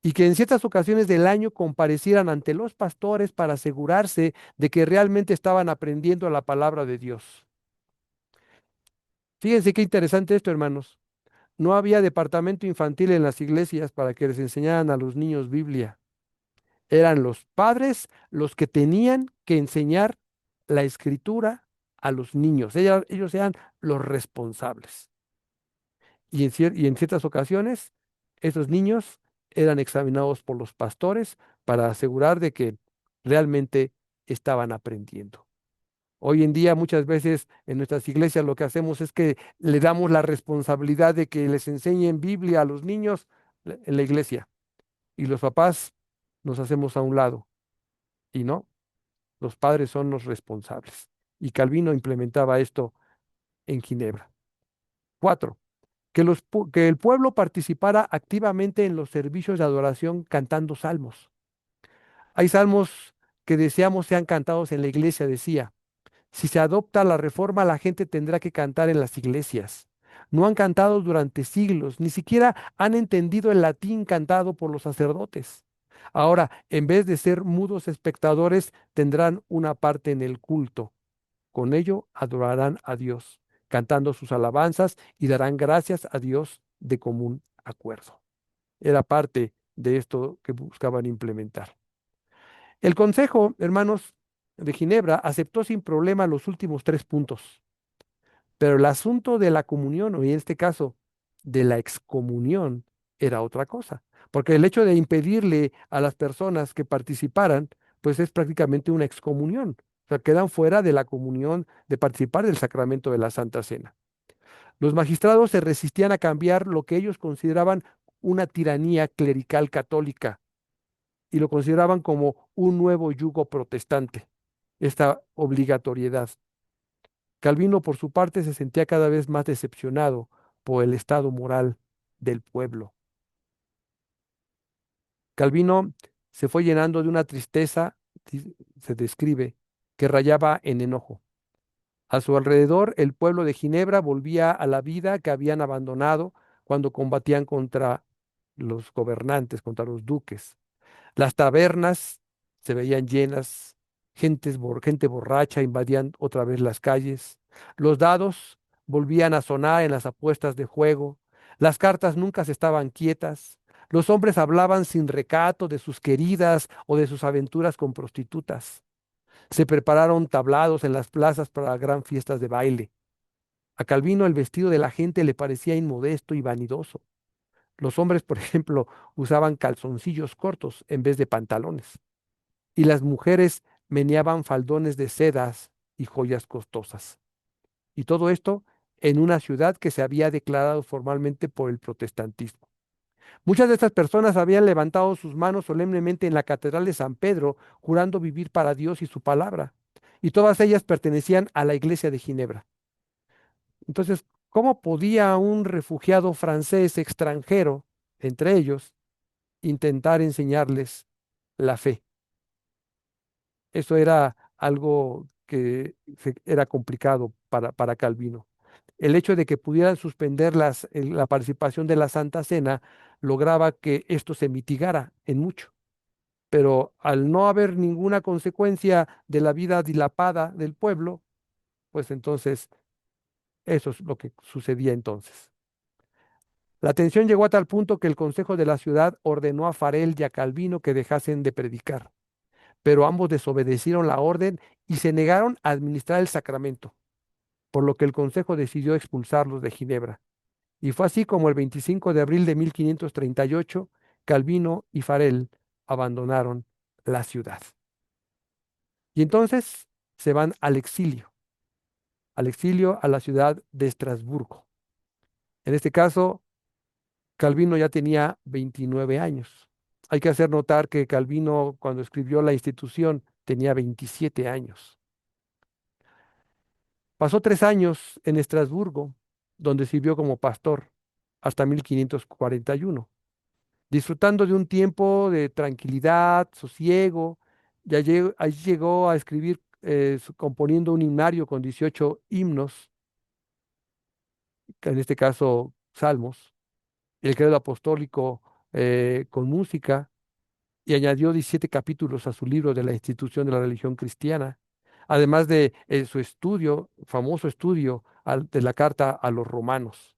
y que en ciertas ocasiones del año comparecieran ante los pastores para asegurarse de que realmente estaban aprendiendo la palabra de Dios. Fíjense qué interesante esto, hermanos. No había departamento infantil en las iglesias para que les enseñaran a los niños Biblia. Eran los padres los que tenían que enseñar la escritura a los niños. Ellos eran los responsables. Y en ciertas ocasiones, esos niños eran examinados por los pastores para asegurar de que realmente estaban aprendiendo. Hoy en día, muchas veces en nuestras iglesias lo que hacemos es que le damos la responsabilidad de que les enseñen Biblia a los niños en la iglesia. Y los papás nos hacemos a un lado. Y no, los padres son los responsables. Y Calvino implementaba esto en Ginebra. Cuatro, que el pueblo participara activamente en los servicios de adoración cantando salmos. Hay salmos que deseamos sean cantados en la iglesia, decía. Si se adopta la reforma, la gente tendrá que cantar en las iglesias. No han cantado durante siglos, ni siquiera han entendido el latín cantado por los sacerdotes. Ahora, en vez de ser mudos espectadores, tendrán una parte en el culto. Con ello adorarán a Dios, cantando sus alabanzas y darán gracias a Dios de común acuerdo. Era parte de esto que buscaban implementar. El Consejo, hermanos, de Ginebra aceptó sin problema los últimos tres puntos, pero el asunto de la comunión, o en este caso de la excomunión, era otra cosa, porque el hecho de impedirle a las personas que participaran, pues es prácticamente una excomunión. O sea, quedan fuera de la comunión de participar del sacramento de la Santa Cena. Los magistrados se resistían a cambiar lo que ellos consideraban una tiranía clerical católica y lo consideraban como un nuevo yugo protestante, esta obligatoriedad. Calvino, por su parte, se sentía cada vez más decepcionado por el estado moral del pueblo. Calvino se fue llenando de una tristeza, se describe, que rayaba en enojo. A su alrededor, el pueblo de Ginebra volvía a la vida que habían abandonado cuando combatían contra los gobernantes, contra los duques. Las tabernas se veían llenas, gente borracha invadían otra vez las calles. Los dados volvían a sonar en las apuestas de juego. Las cartas nunca se estaban quietas. Los hombres hablaban sin recato de sus queridas o de sus aventuras con prostitutas. Se prepararon tablados en las plazas para gran fiestas de baile. A Calvino el vestido de la gente le parecía inmodesto y vanidoso. Los hombres, por ejemplo, usaban calzoncillos cortos en vez de pantalones, y las mujeres meneaban faldones de sedas y joyas costosas. Y todo esto en una ciudad que se había declarado formalmente por el protestantismo. Muchas de estas personas habían levantado sus manos solemnemente en la Catedral de San Pedro, jurando vivir para Dios y su palabra, y todas ellas pertenecían a la Iglesia de Ginebra. Entonces, ¿cómo podía un refugiado francés extranjero, entre ellos, intentar enseñarles la fe? Eso era algo que era complicado para Calvino. El hecho de que pudieran suspender la participación de la Santa Cena lograba que esto se mitigara en mucho. Pero al no haber ninguna consecuencia de la vida dilapada del pueblo, pues entonces eso es lo que sucedía entonces. La tensión llegó a tal punto que el Consejo de la ciudad ordenó a Farel y a Calvino que dejasen de predicar, pero ambos desobedecieron la orden y se negaron a administrar el sacramento, por lo que el Consejo decidió expulsarlos de Ginebra. Y fue así como el 25 de abril de 1538, Calvino y Farel abandonaron la ciudad. Y entonces se van al exilio a la ciudad de Estrasburgo. En este caso, Calvino ya tenía 29 años. Hay que hacer notar que Calvino, cuando escribió la Institución, tenía 27 años. Pasó 3 años en Estrasburgo, donde sirvió como pastor hasta 1541, disfrutando de un tiempo de tranquilidad, sosiego. Allí llegó a escribir, componiendo un himnario con 18 himnos, que en este caso salmos, el credo apostólico con música, y añadió 17 capítulos a su libro de la institución de la religión cristiana, además de su estudio, famoso estudio de la carta a los romanos.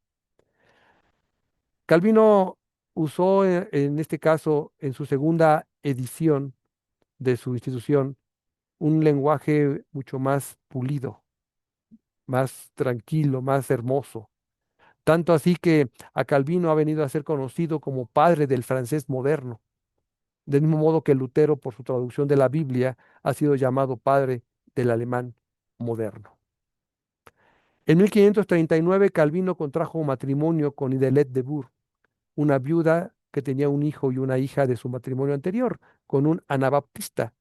Calvino usó en este caso, en su segunda edición de su institución, un lenguaje mucho más pulido, más tranquilo, más hermoso. Tanto así que a Calvino ha venido a ser conocido como padre del francés moderno, del mismo modo que Lutero, por su traducción de la Biblia, ha sido llamado padre del alemán moderno. En 1539, Calvino contrajo matrimonio con Idelette de Bourg, una viuda que tenía un hijo y una hija de su matrimonio anterior, con un anabaptista.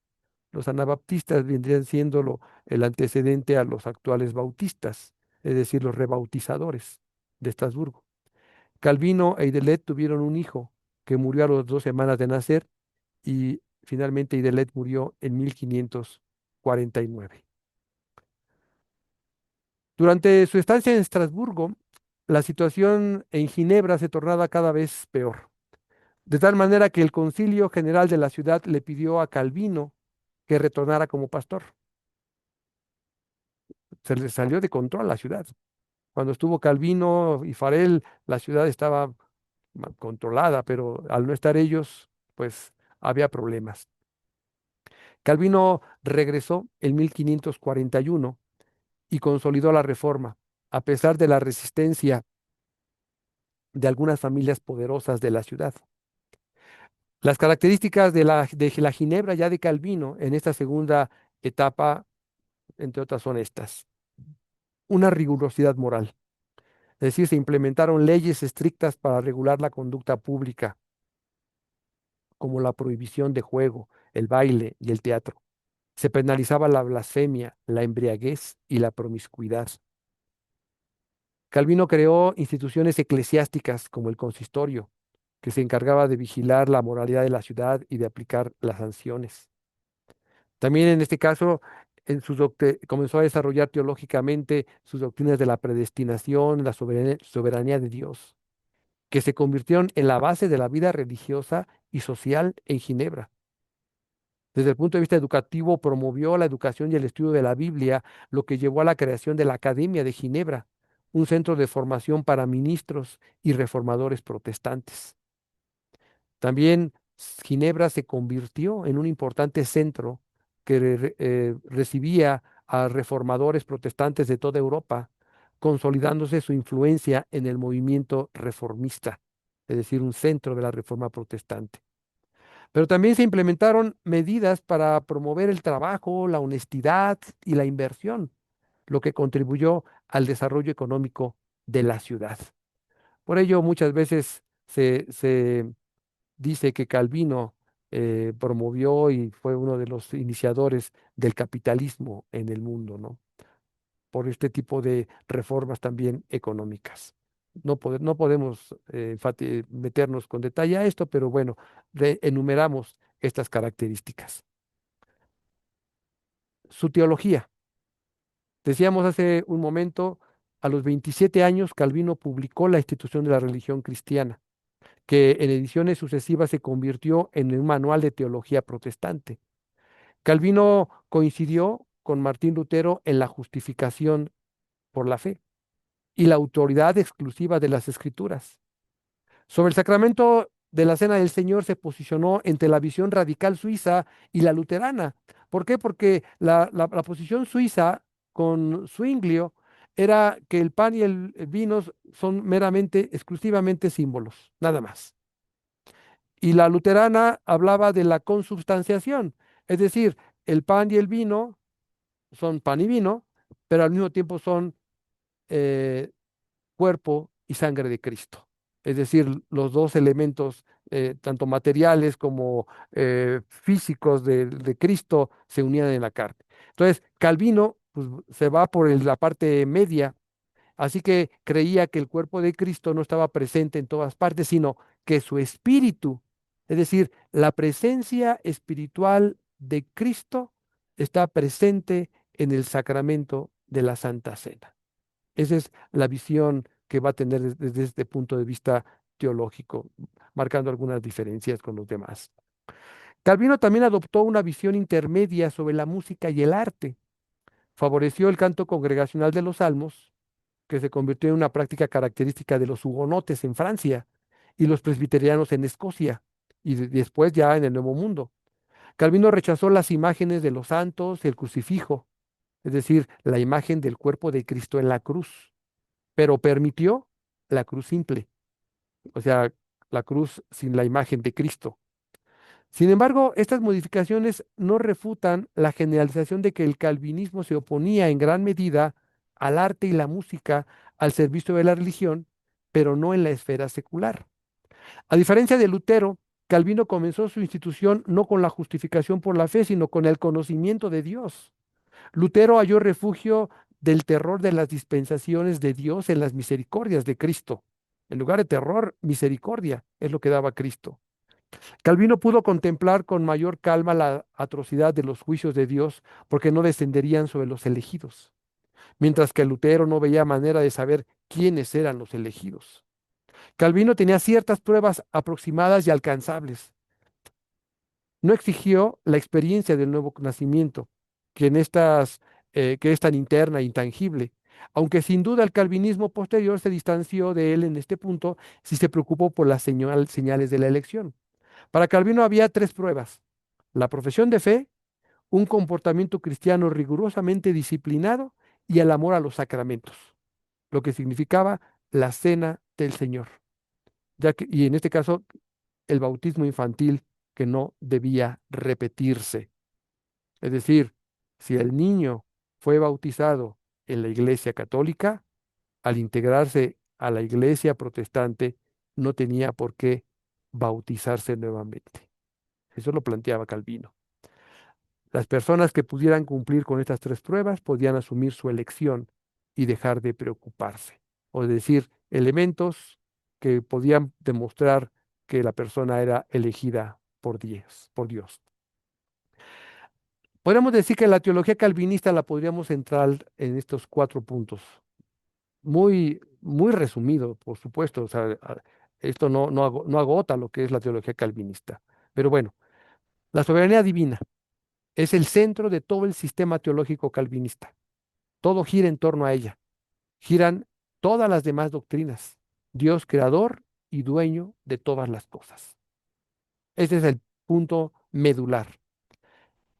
Los anabaptistas vendrían siendo el antecedente a los actuales bautistas, es decir, los rebautizadores de Estrasburgo. Calvino e Idelette tuvieron un hijo que murió a las 2 semanas de nacer, y finalmente Idelette murió en 1549. Durante su estancia en Estrasburgo, la situación en Ginebra se tornaba cada vez peor, de tal manera que el Concilio General de la ciudad le pidió a Calvino que retornara como pastor. Se le salió de control la ciudad. Cuando estuvo Calvino y Farel, la ciudad estaba controlada, pero al no estar ellos, pues había problemas. Calvino regresó en 1541 y consolidó la reforma, a pesar de la resistencia de algunas familias poderosas de la ciudad. Las características de la Ginebra ya de Calvino en esta segunda etapa, entre otras, son estas: una rigurosidad moral, es decir, se implementaron leyes estrictas para regular la conducta pública, como la prohibición de juego, el baile y el teatro. Se penalizaba la blasfemia, la embriaguez y la promiscuidad. Calvino creó instituciones eclesiásticas como el consistorio, que se encargaba de vigilar la moralidad de la ciudad y de aplicar las sanciones. También en este caso comenzó a desarrollar teológicamente sus doctrinas de la predestinación, la soberanía de Dios, que se convirtieron en la base de la vida religiosa y social en Ginebra. Desde el punto de vista educativo, promovió la educación y el estudio de la Biblia, lo que llevó a la creación de la Academia de Ginebra, un centro de formación para ministros y reformadores protestantes. También Ginebra se convirtió en un importante centro que recibía a reformadores protestantes de toda Europa, consolidándose su influencia en el movimiento reformista, es decir, un centro de la reforma protestante. Pero también se implementaron medidas para promover el trabajo, la honestidad y la inversión, lo que contribuyó al desarrollo económico de la ciudad. Por ello, muchas veces se dice que Calvino promovió y fue uno de los iniciadores del capitalismo en el mundo, ¿no? Por este tipo de reformas también económicas. No podemos meternos con detalle a esto, pero bueno, enumeramos estas características. Su teología. Decíamos hace un momento, a los 27 años, Calvino publicó la institución de la religión cristiana, que en ediciones sucesivas se convirtió en un manual de teología protestante. Calvino coincidió con Martín Lutero en la justificación por la fe y la autoridad exclusiva de las Escrituras. Sobre el sacramento de la Cena del Señor se posicionó entre la visión radical suiza y la luterana. ¿Por qué? Porque la posición suiza con Zwinglio era que el pan y el vino son meramente, exclusivamente símbolos, nada más. Y la luterana hablaba de la consubstanciación, es decir, el pan y el vino son pan y vino, pero al mismo tiempo son eh, cuerpo y sangre de Cristo. Es decir, los dos elementos, tanto materiales como físicos de Cristo, se unían en la carne. Entonces, Calvino pues, se va por la parte media, así que creía que el cuerpo de Cristo no estaba presente en todas partes, sino que su espíritu, es decir, la presencia espiritual de Cristo, está presente en el sacramento de la Santa Cena. Esa es la visión que va a tener desde este punto de vista teológico, marcando algunas diferencias con los demás. Calvino también adoptó una visión intermedia sobre la música y el arte. Favoreció el canto congregacional de los salmos, que se convirtió en una práctica característica de los hugonotes en Francia y los presbiterianos en Escocia, y después ya en el Nuevo Mundo. Calvino rechazó las imágenes de los santos y el crucifijo, es decir, la imagen del cuerpo de Cristo en la cruz, pero permitió la cruz simple, o sea, la cruz sin la imagen de Cristo. Sin embargo, estas modificaciones no refutan la generalización de que el calvinismo se oponía en gran medida al arte y la música al servicio de la religión, pero no en la esfera secular. A diferencia de Lutero, Calvino comenzó su institución no con la justificación por la fe, sino con el conocimiento de Dios. Lutero halló refugio del terror de las dispensaciones de Dios en las misericordias de Cristo. En lugar de terror, misericordia es lo que daba Cristo. Calvino pudo contemplar con mayor calma la atrocidad de los juicios de Dios porque no descenderían sobre los elegidos, mientras que Lutero no veía manera de saber quiénes eran los elegidos. Calvino tenía ciertas pruebas aproximadas y alcanzables. No exigió la experiencia del nuevo nacimiento, que es tan interna e intangible, aunque sin duda el calvinismo posterior se distanció de él en este punto si se preocupó por las señales de la elección. Para Calvino había tres pruebas: la profesión de fe, un comportamiento cristiano rigurosamente disciplinado y el amor a los sacramentos, lo que significaba la cena del Señor, y en este caso el bautismo infantil que no debía repetirse. Es decir, si el niño fue bautizado en la iglesia católica, al integrarse a la iglesia protestante, no tenía por qué bautizarse nuevamente. Eso lo planteaba Calvino. Las personas que pudieran cumplir con estas tres pruebas podían asumir su elección y dejar de preocuparse. O decir, elementos que podían demostrar que la persona era elegida por Dios, por Dios. Podríamos decir que la teología calvinista la podríamos centrar en estos cuatro puntos. Muy, muy resumido, por supuesto. O sea, esto no agota lo que es la teología calvinista. Pero bueno, la soberanía divina es el centro de todo el sistema teológico calvinista. Todo gira en torno a ella. Giran todas las demás doctrinas. Dios creador y dueño de todas las cosas. Ese es el punto medular.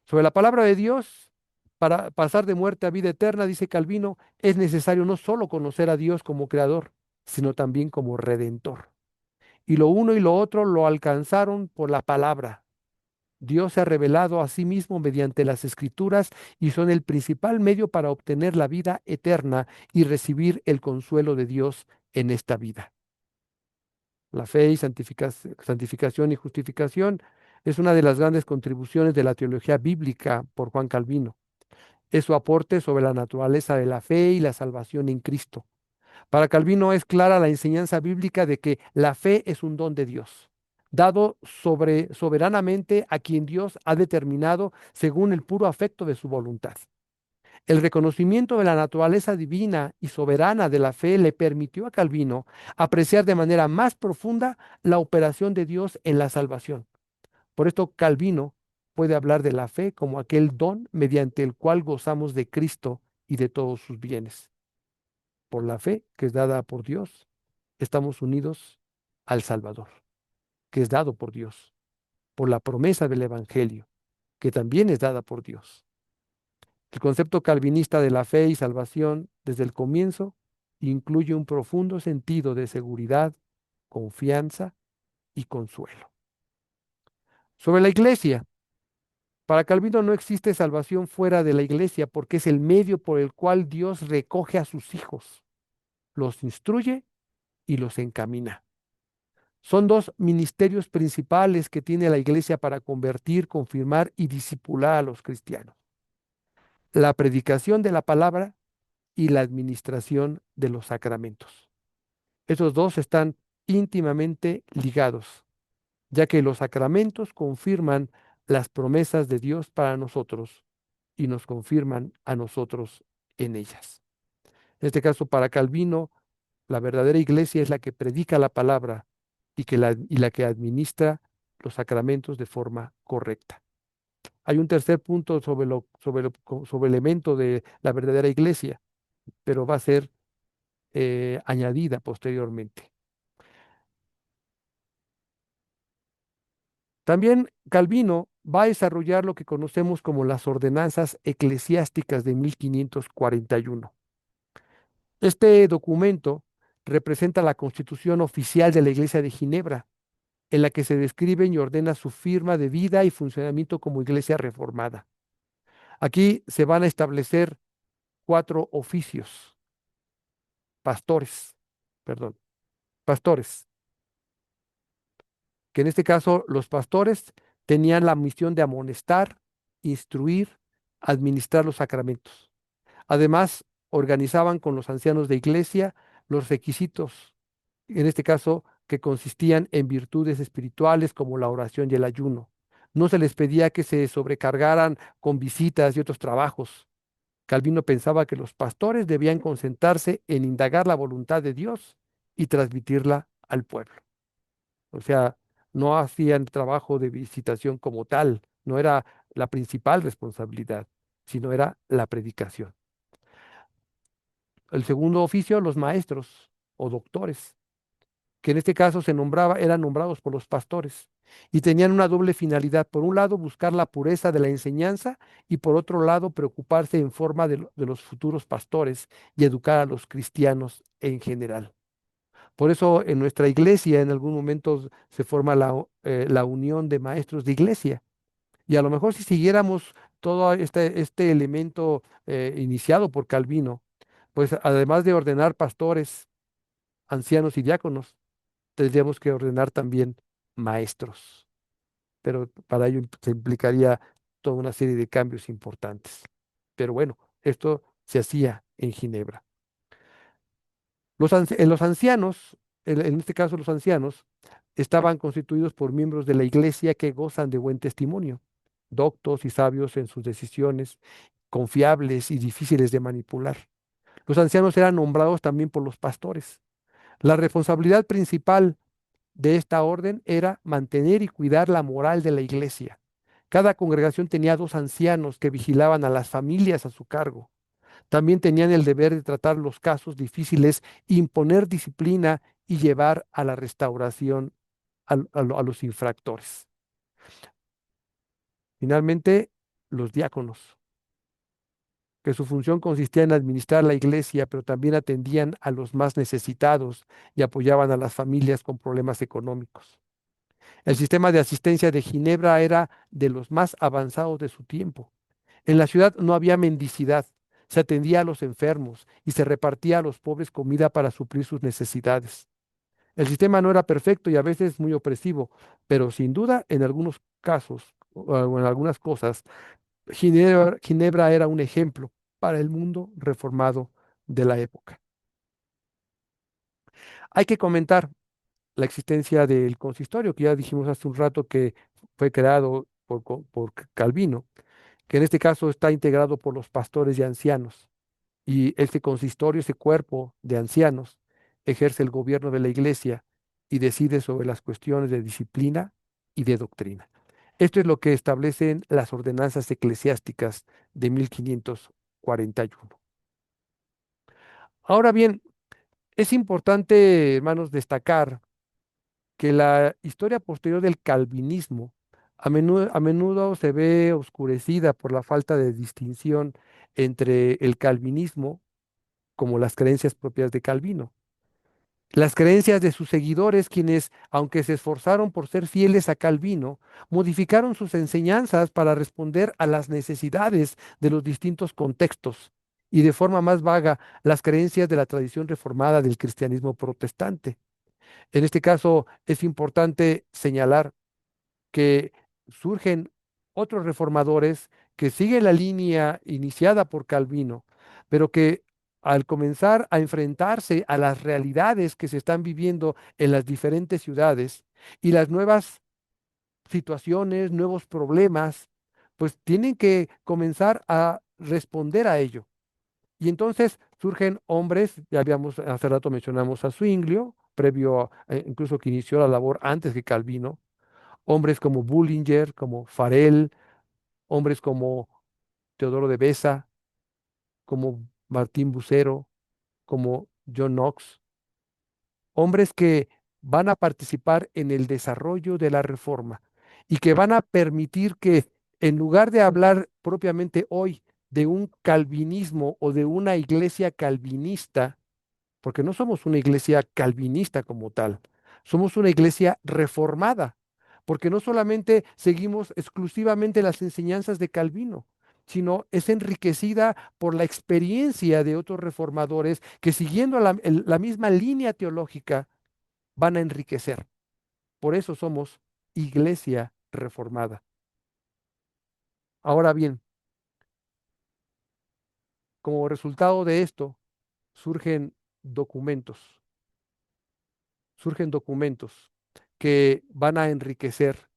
Sobre la palabra de Dios, para pasar de muerte a vida eterna, dice Calvino, es necesario no solo conocer a Dios como creador, sino también como redentor. Y lo uno y lo otro lo alcanzaron por la palabra. Dios se ha revelado a sí mismo mediante las escrituras y son el principal medio para obtener la vida eterna y recibir el consuelo de Dios en esta vida. La fe y santificación y justificación es una de las grandes contribuciones de la teología bíblica por Juan Calvino. Es su aporte sobre la naturaleza de la fe y la salvación en Cristo. Para Calvino es clara la enseñanza bíblica de que la fe es un don de Dios, dado soberanamente a quien Dios ha determinado según el puro afecto de su voluntad. El reconocimiento de la naturaleza divina y soberana de la fe le permitió a Calvino apreciar de manera más profunda la operación de Dios en la salvación. Por esto Calvino puede hablar de la fe como aquel don mediante el cual gozamos de Cristo y de todos sus bienes. Por la fe que es dada por Dios, estamos unidos al Salvador, que es dado por Dios, por la promesa del Evangelio, que también es dada por Dios. El concepto calvinista de la fe y salvación desde el comienzo incluye un profundo sentido de seguridad, confianza y consuelo. Sobre la iglesia, para Calvino no existe salvación fuera de la iglesia porque es el medio por el cual Dios recoge a sus hijos, los instruye y los encamina. Son dos ministerios principales que tiene la iglesia para convertir, confirmar y discipular a los cristianos: la predicación de la palabra y la administración de los sacramentos. Esos dos están íntimamente ligados, ya que los sacramentos confirman las promesas de Dios para nosotros y nos confirman a nosotros en ellas. En este caso, para Calvino, la verdadera iglesia es la que predica la palabra y la que administra los sacramentos de forma correcta. Hay un tercer punto sobre el elemento de la verdadera iglesia, pero va a ser añadida posteriormente. También Calvino va a desarrollar lo que conocemos como las ordenanzas eclesiásticas de 1541. Este documento representa la constitución oficial de la Iglesia de Ginebra, en la que se describen y ordena su firma de vida y funcionamiento como iglesia reformada. Aquí se van a establecer cuatro oficios: pastores, perdón, pastores, que en este caso los pastores tenían la misión de amonestar, instruir, administrar los sacramentos. Además, organizaban con los ancianos de iglesia los requisitos, en este caso, que consistían en virtudes espirituales como la oración y el ayuno. No se les pedía que se sobrecargaran con visitas y otros trabajos. Calvino pensaba que los pastores debían concentrarse en indagar la voluntad de Dios y transmitirla al pueblo. O sea, no hacían trabajo de visitación como tal, no era la principal responsabilidad, sino era la predicación. El segundo oficio, los maestros o doctores, que en este caso eran nombrados por los pastores y tenían una doble finalidad: por un lado, buscar la pureza de la enseñanza, y por otro lado, preocuparse en forma de los futuros pastores y educar a los cristianos en general. Por eso en nuestra iglesia en algún momento se forma la unión de maestros de iglesia. Y a lo mejor si siguiéramos todo este elemento iniciado por Calvino, pues además de ordenar pastores, ancianos y diáconos, tendríamos que ordenar también maestros. Pero para ello se implicaría toda una serie de cambios importantes. Pero bueno, esto se hacía en Ginebra. Los ancianos, en este caso los ancianos, estaban constituidos por miembros de la iglesia que gozan de buen testimonio. doctos y sabios en sus decisiones, confiables y difíciles de manipular. Los ancianos eran nombrados también por los pastores. La responsabilidad principal de esta orden era mantener y cuidar la moral de la iglesia. Cada congregación tenía dos ancianos que vigilaban a las familias a su cargo. También tenían el deber de tratar los casos difíciles, imponer disciplina y llevar a la restauración a los infractores. Finalmente, los diáconos, que su función consistía en administrar la iglesia, pero también atendían a los más necesitados y apoyaban a las familias con problemas económicos. El sistema de asistencia de Ginebra era de los más avanzados de su tiempo. En la ciudad no había mendicidad, se atendía a los enfermos y se repartía a los pobres comida para suplir sus necesidades. El sistema no era perfecto y a veces muy opresivo, pero sin duda en algunos casos o en algunas cosas, Ginebra era un ejemplo para el mundo reformado de la época. Hay que comentar la existencia del consistorio, que ya dijimos hace un rato que fue creado por Calvino, que en este caso está integrado por los pastores y ancianos. Y este consistorio, ese cuerpo de ancianos, ejerce el gobierno de la iglesia y decide sobre las cuestiones de disciplina y de doctrina. Esto es lo que establecen las ordenanzas eclesiásticas de 1541. Ahora bien, es importante, hermanos, destacar que la historia posterior del calvinismo a menudo se ve oscurecida por la falta de distinción entre el calvinismo como las creencias propias de Calvino. Las creencias de sus seguidores, quienes, aunque se esforzaron por ser fieles a Calvino, modificaron sus enseñanzas para responder a las necesidades de los distintos contextos y de forma más vaga las creencias de la tradición reformada del cristianismo protestante. En este caso, es importante señalar que surgen otros reformadores que siguen la línea iniciada por Calvino, pero que al comenzar a enfrentarse a las realidades que se están viviendo en las diferentes ciudades y las nuevas situaciones, nuevos problemas, pues tienen que comenzar a responder a ello. Y entonces surgen hombres, ya habíamos, hace rato mencionamos a Zwinglio, previo, incluso que inició la labor antes que Calvino, hombres como Bullinger, como Farel, hombres como Teodoro de Beza, como Martín Bucero, como John Knox, hombres que van a participar en el desarrollo de la reforma y que van a permitir que en lugar de hablar propiamente hoy de un calvinismo o de una iglesia calvinista, porque no somos una iglesia calvinista como tal, somos una iglesia reformada, porque no solamente seguimos exclusivamente las enseñanzas de Calvino, sino es enriquecida por la experiencia de otros reformadores que siguiendo la misma línea teológica van a enriquecer. Por eso somos iglesia reformada. Ahora bien, como resultado de esto, surgen documentos surgen documentos que van a enriquecer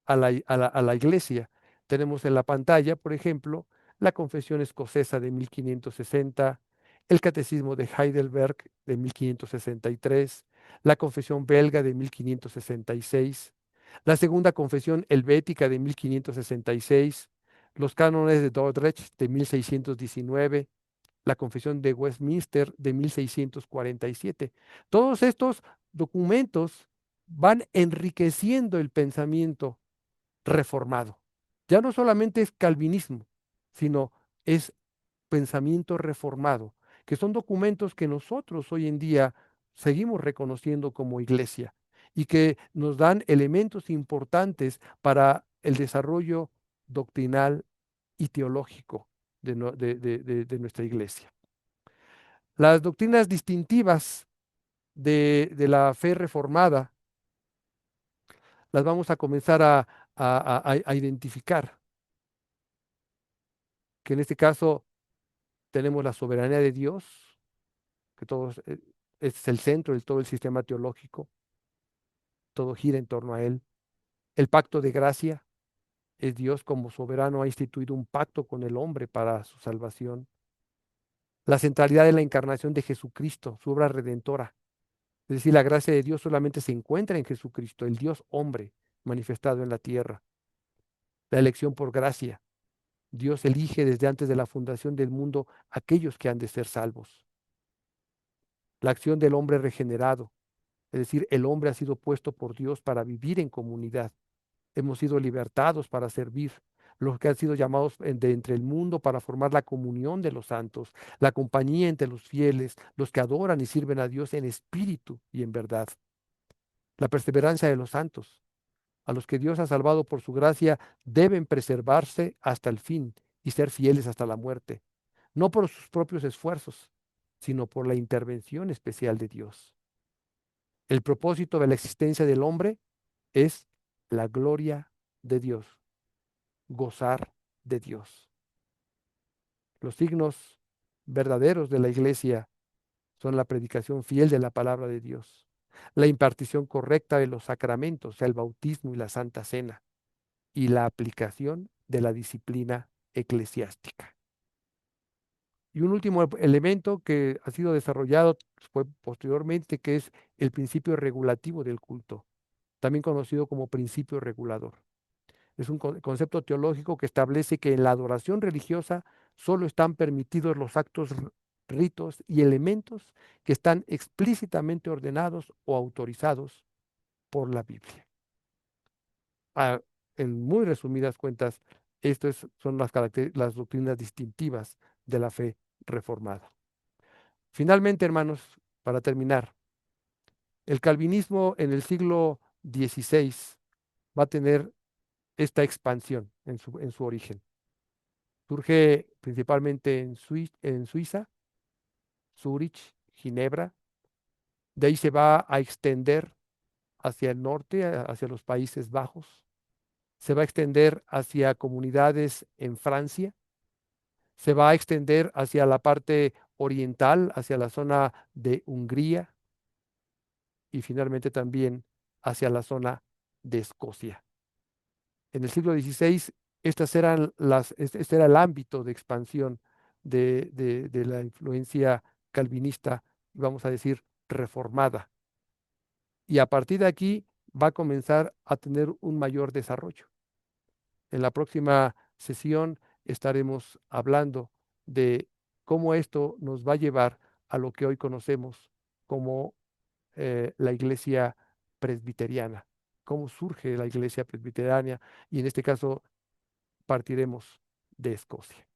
a la iglesia. Tenemos en la pantalla, por ejemplo, la Confesión Escocesa de 1560, el Catecismo de Heidelberg de 1563, la Confesión Belga de 1566, la Segunda Confesión Helvética de 1566, los cánones de Dordrecht de 1619, la Confesión de Westminster de 1647. Todos estos documentos van enriqueciendo el pensamiento reformado. Ya no solamente es calvinismo, sino es pensamiento reformado, que son documentos que nosotros hoy en día seguimos reconociendo como iglesia y que nos dan elementos importantes para el desarrollo doctrinal y teológico de nuestra iglesia. Las doctrinas distintivas de la fe reformada las vamos a comenzar a identificar, que en este caso tenemos la soberanía de Dios, que todo es el centro de todo el sistema teológico, todo gira en torno a Él, el pacto de gracia, Es Dios como soberano ha instituido un pacto con el hombre para su salvación. La centralidad de la encarnación de Jesucristo, su obra redentora. Es decir, la gracia de Dios solamente se encuentra en Jesucristo, el Dios hombre manifestado en la tierra. La elección por gracia. Dios elige desde antes de la fundación del mundo aquellos que han de ser salvos. La acción del hombre regenerado. Es decir, el hombre ha sido puesto por Dios para vivir en comunidad. Hemos sido libertados para servir. Los que han sido llamados de entre el mundo para formar la comunión de los santos, la compañía entre los fieles, los que adoran y sirven a Dios en espíritu y en verdad. La perseverancia de los santos. A los que Dios ha salvado por su gracia deben preservarse hasta el fin y ser fieles hasta la muerte, no por sus propios esfuerzos, sino por la intervención especial de Dios. El propósito de la existencia del hombre es la gloria de Dios, gozar de Dios. Los signos verdaderos de la iglesia son la predicación fiel de la palabra de Dios, la impartición correcta de los sacramentos, o sea, el bautismo y la Santa Cena, y la aplicación de la disciplina eclesiástica. Y un último elemento que ha sido desarrollado fue posteriormente, que es el principio regulativo del culto, también conocido como principio regulador. Es un concepto teológico que establece que en la adoración religiosa solo están permitidos los actos, ritos y elementos que están explícitamente ordenados o autorizados por la Biblia. Ah, en muy resumidas cuentas, estas son las doctrinas distintivas de la fe reformada. Finalmente, hermanos, para terminar, el calvinismo en el siglo XVI va a tener esta expansión en su origen. Surge principalmente en Suiza, Zúrich, Ginebra. De ahí se va a extender hacia el norte, hacia los Países Bajos. Se va a extender hacia comunidades en Francia. Se va a extender hacia la parte oriental, hacia la zona de Hungría y finalmente también hacia la zona de Escocia. En el siglo XVI, este era el ámbito de expansión de la influencia calvinista, vamos a decir, reformada. Y a partir de aquí va a comenzar a tener un mayor desarrollo. En la próxima sesión estaremos hablando de cómo esto nos va a llevar a lo que hoy conocemos como la iglesia presbiteriana, cómo surge la iglesia presbiteriana y en este caso partiremos de Escocia.